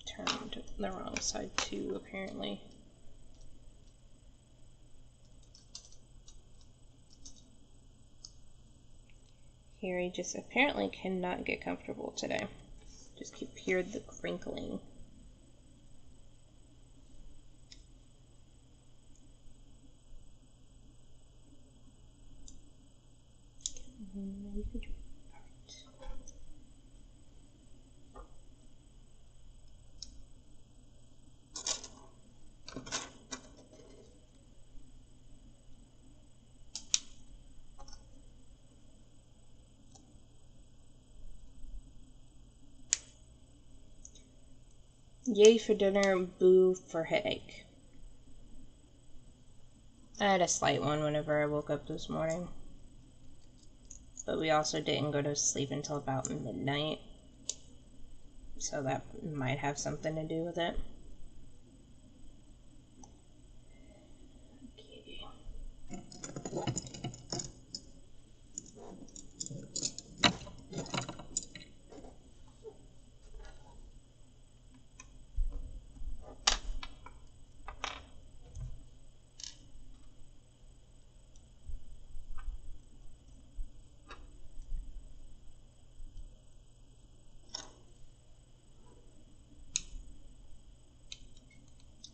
S1: turned the wrong side too, apparently. Here he just apparently cannot get comfortable today. Just keep hearing the crinkling. Yay for dinner, boo for headache. I had a slight one whenever I woke up this morning. But we also didn't go to sleep until about midnight. So that might have something to do with it. Okay.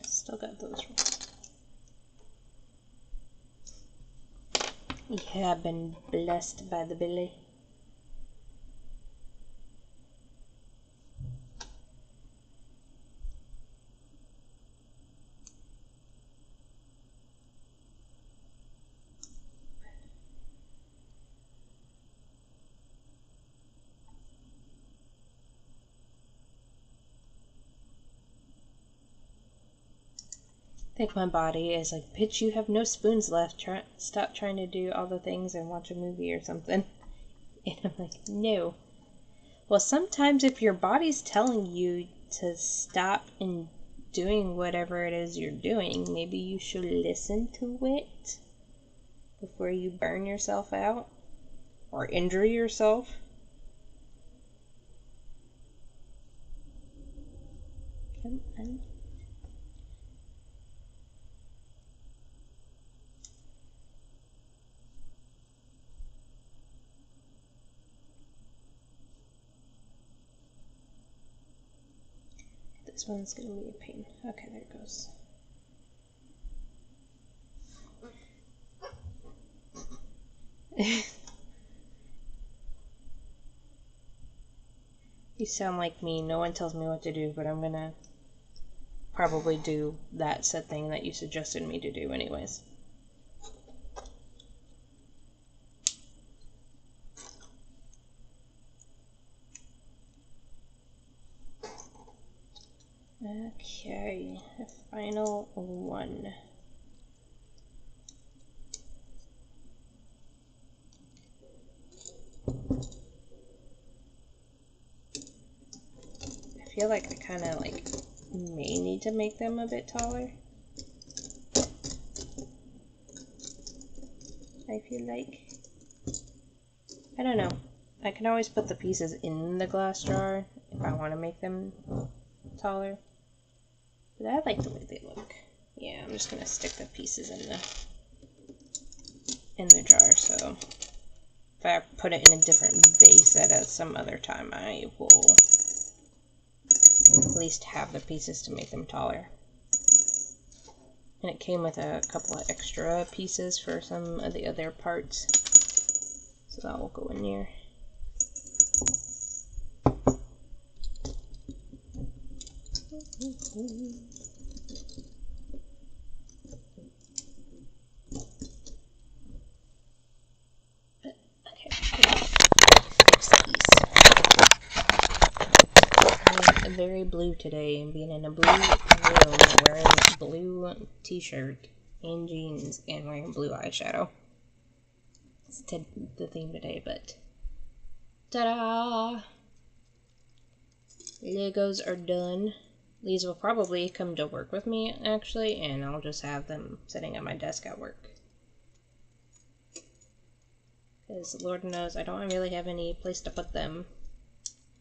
S1: Still got those ones. Yeah, I've been blessed by the Billy. I think my body is like, bitch, you have no spoons left. Stop trying to do all the things and watch a movie or something. And I'm like, no. Well, sometimes if your body's telling you to stop and doing whatever it is you're doing, maybe you should listen to it before you burn yourself out or injure yourself. Come on. This one's gonna be a pain. Okay, there it goes. You sound like me. No one tells me what to do, but I'm gonna probably do that said thing that you suggested me to do anyways. Okay, the final one. I feel like I kind of like may need to make them a bit taller. I feel like, I don't know. I can always put the pieces in the glass jar if I want to make them taller. But I like the way they look. Yeah, I'm just gonna stick the pieces in the jar. So if I put it in a different base at some other time, I will at least have the pieces to make them taller. And it came with a couple of extra pieces for some of the other parts, so that will go in here. Okay, fix these. I'm very blue today, and being in a blue room, wearing a blue t-shirt and jeans, and wearing blue eyeshadow. It's the theme today, but Ta-da! Legos are done. These will probably come to work with me, actually, and I'll just have them sitting at my desk at work. Because Lord knows I don't really have any place to put them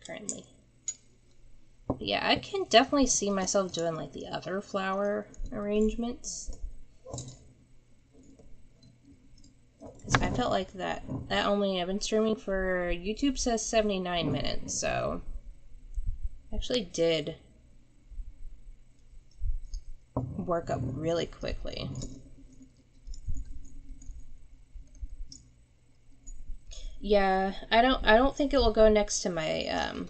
S1: currently. But yeah, I can definitely see myself doing like the other flower arrangements. Because I felt like that only, I've been streaming for, YouTube says 79 minutes, so I actually did work up really quickly. Yeah, I don't think it will go next to my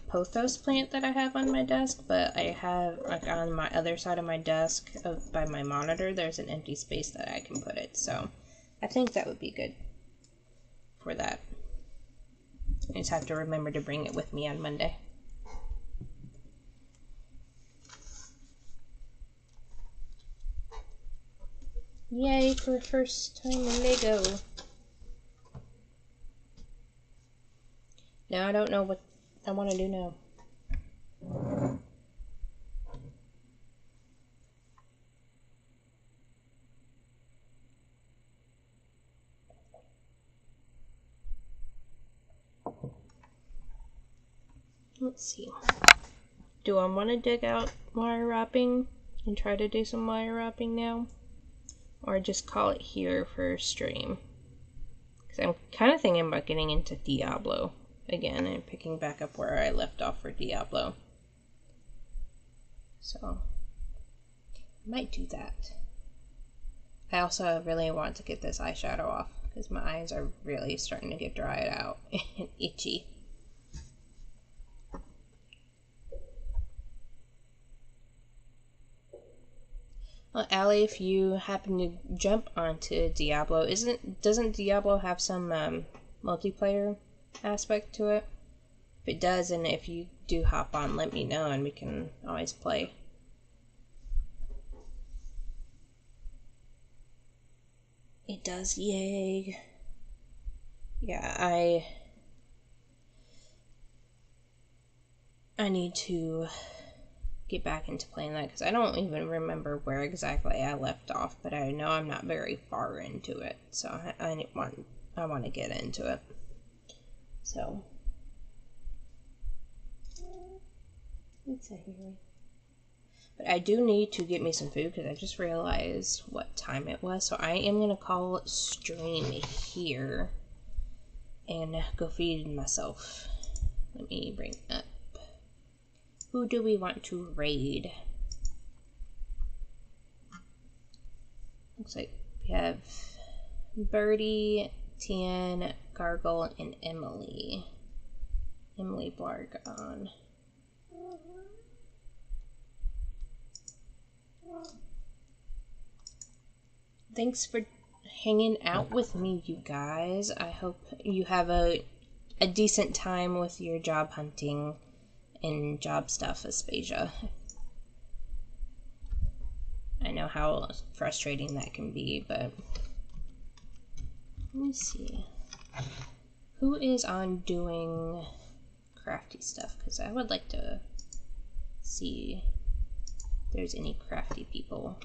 S1: pothos plant that I have on my desk, but I have, like, on my other side of my desk by my monitor, there's an empty space that I can put it, so I think that would be good for that. I just have to remember to bring it with me on Monday. Yay for first time Lego. Now I don't know what I want to do now. Let's see. Do I want to dig out wire wrapping and try to do some wire wrapping now? Or just call it here for stream? Because I'm kind of thinking about getting into Diablo again and picking back up where I left off for Diablo. So, I might do that. I also really want to get this eyeshadow off because my eyes are really starting to get dried out and itchy. Well, Allie, if you happen to jump onto Diablo, doesn't Diablo have some multiplayer aspect to it? If it does, and if you do hop on, let me know and we can always play. It does, yay. Yeah, I need to get back into playing that because I don't even remember where exactly I left off, but I know I'm not very far into it, so I want to get into it. So let's see here. But I do need to get me some food because I just realized what time it was, so I am gonna call stream here and go feed myself. Let me bring up. Who do we want to raid? Looks like we have Birdie, Tian, Gargle, and Emily. Emily Blargon. Thanks for hanging out with me, you guys. I hope you have a decent time with your job hunting and job stuff, Aspasia. I know how frustrating that can be, but let me see. Who is on doing crafty stuff? Because I would like to see if there's any crafty people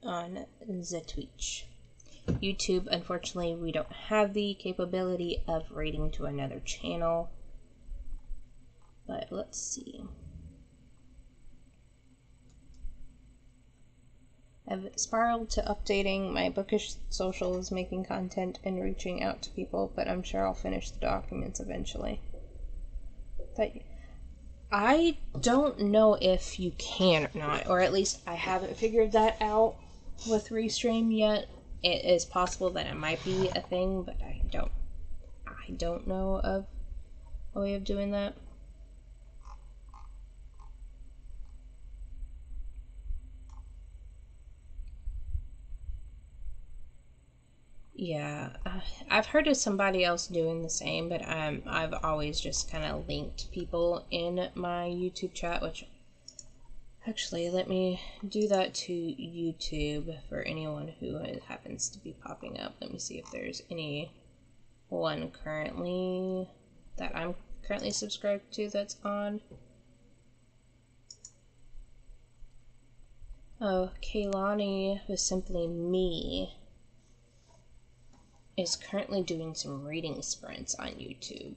S1: on the Twitch. YouTube, unfortunately, we don't have the capability of raiding to another channel. But let's see. I've spiraled to updating my bookish socials, making content, and reaching out to people, but I'm sure I'll finish the documents eventually. But I don't know if you can or not, or at least I haven't figured that out with Restream yet. It is possible that it might be a thing, but I don't know of a way of doing that. Yeah, I've heard of somebody else doing the same, but I've always just kind of linked people in my YouTube chat, which actually, let me do that to YouTube for anyone who happens to be popping up. Let me see if there's any one currently that I'm currently subscribed to that's on. Oh, Kaylani with Simply Me is currently doing some reading sprints on YouTube.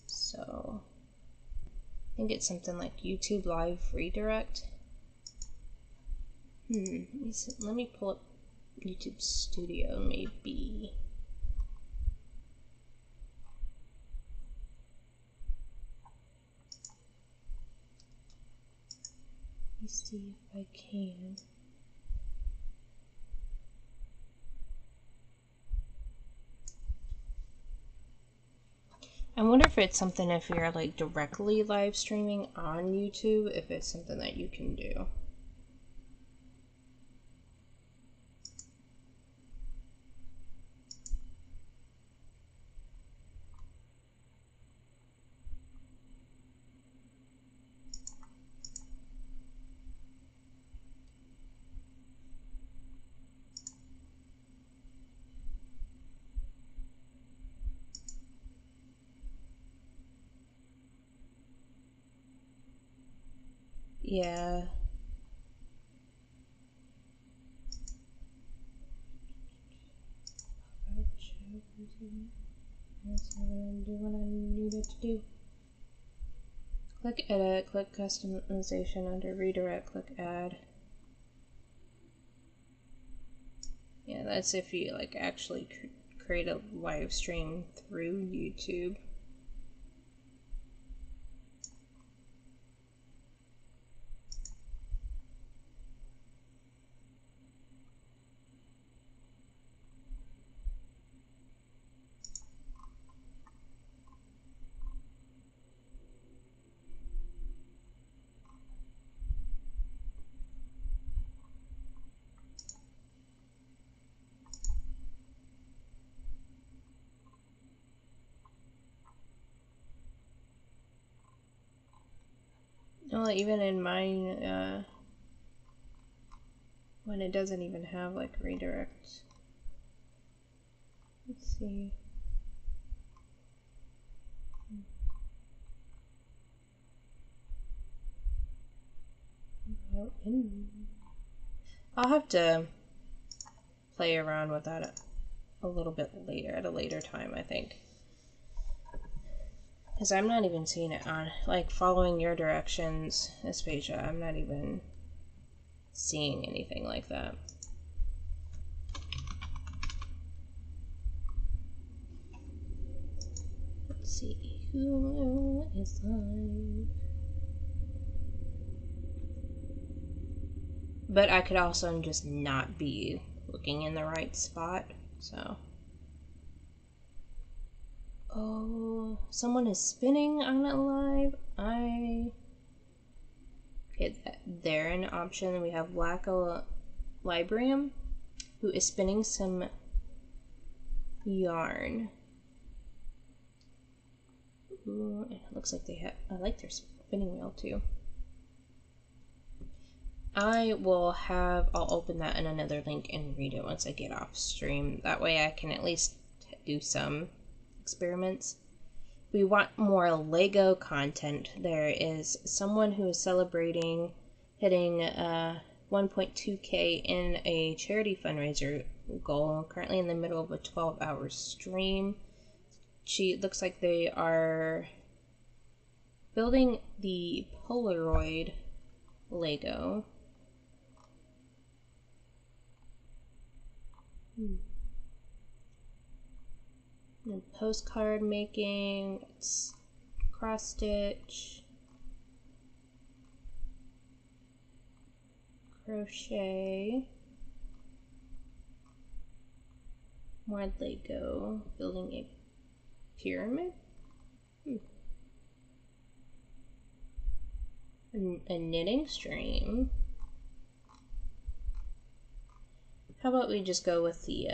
S1: So I think it's something like YouTube Live Redirect. Let me pull up YouTube Studio, maybe. Let me see if I can. I wonder if it's something if you're like directly live streaming on YouTube, if it's something that you can do. Yeah. That's not gonna do what I need it to do. Click edit, click customization under redirect, click add. Yeah, that's if you like actually create a live stream through YouTube. Well, even in mine, when it doesn't even have like redirect. Let's see. I'll have to play around with that a little bit later, at a later time, I think. Because I'm not even seeing it on, like, following your directions, Aspasia. I'm not even seeing anything like that. Let's see who is live. But I could also just not be looking in the right spot, so. Oh, someone is spinning on it live. Okay, there an option. We have Wacko Librium, who is spinning some yarn. Ooh, it looks like they have. I like their spinning wheel too. I'll open that in another link and read it once I get off stream. That way I can at least do some experiments. We want more Lego content. There is someone who is celebrating hitting 1.2K in a charity fundraiser goal, currently in the middle of a 12-hour stream. Looks like they are building the Polaroid Lego. And postcard making, it's cross stitch, crochet, more Lego, building a pyramid, a knitting stream. How about we just go with the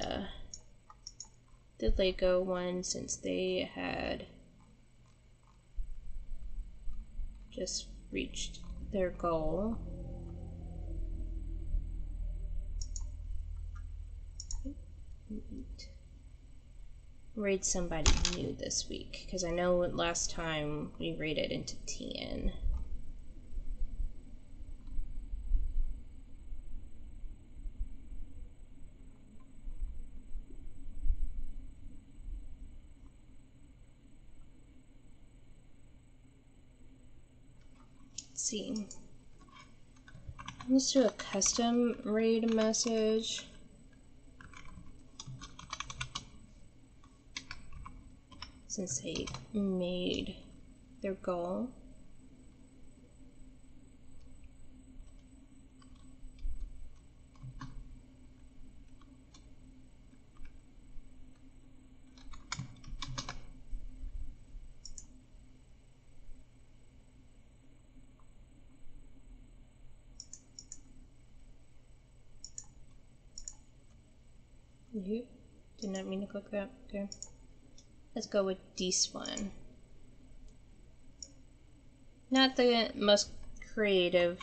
S1: Lego one, since they had just reached their goal. raid somebody new this week, because I know last time we raided into Tien. Let's see. Let's do a custom raid message. Since they made their goal. Did not mean to click that. Okay. Let's go with this one. Not the most creative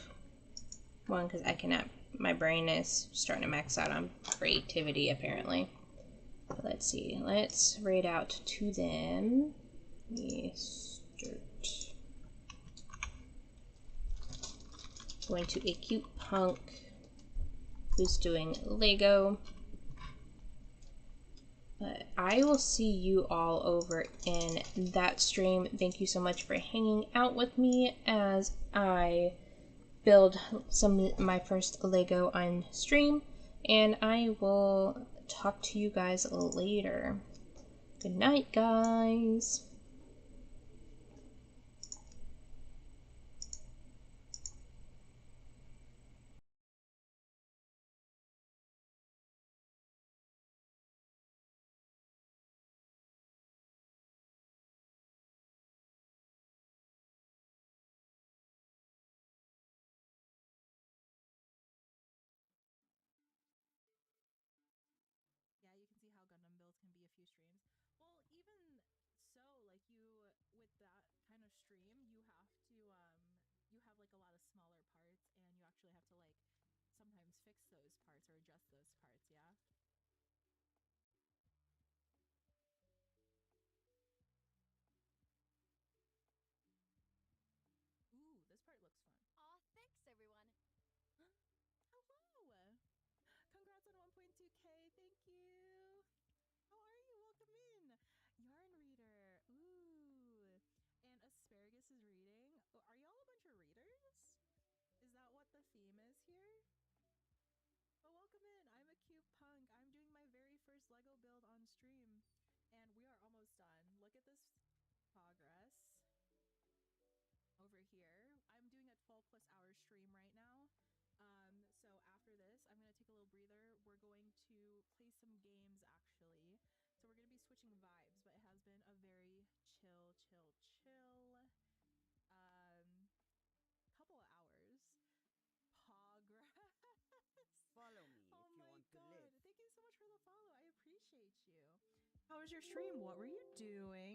S1: one, because I cannot. My brain is starting to max out on creativity, apparently. But let's see. Let's raid out to them. Start. Going to a cute punk who's doing Lego. But I will see you all over in that stream. Thank you so much for hanging out with me as I build my first Lego on stream. And I will talk to you guys later. Good night, guys.
S2: Yeah, you can see how Gundam builds can be a few streams. Well, even so, like you with that kind of stream, you have to you have like a lot of smaller parts and you actually have to like sometimes fix those parts or adjust those parts, yeah? Ooh, this part looks fun.
S3: Aw, thanks everyone.
S2: Hello! Congrats on 1.2K, thank you! How are you? Welcome in! Yarn Reader, ooh! And Asparagus is reading. Oh, are y'all a bunch of readers? Is that what the theme is here? Well, welcome in. I'm a cute punk. I'm doing my very first Lego build on stream. And we are almost done. Look at this progress over here. I'm doing a 12 plus hour stream right now. So after this, I'm going to take a little breather. We're going to play some games actually. So we're going to be switching vibes, but it has been a very chill couple of hours. Progress.
S4: Follow me
S2: Oh
S4: if you
S2: my
S4: want to
S2: god.
S4: live.
S2: Thank you so much for the follow. I appreciate you. How was your stream? What were you doing?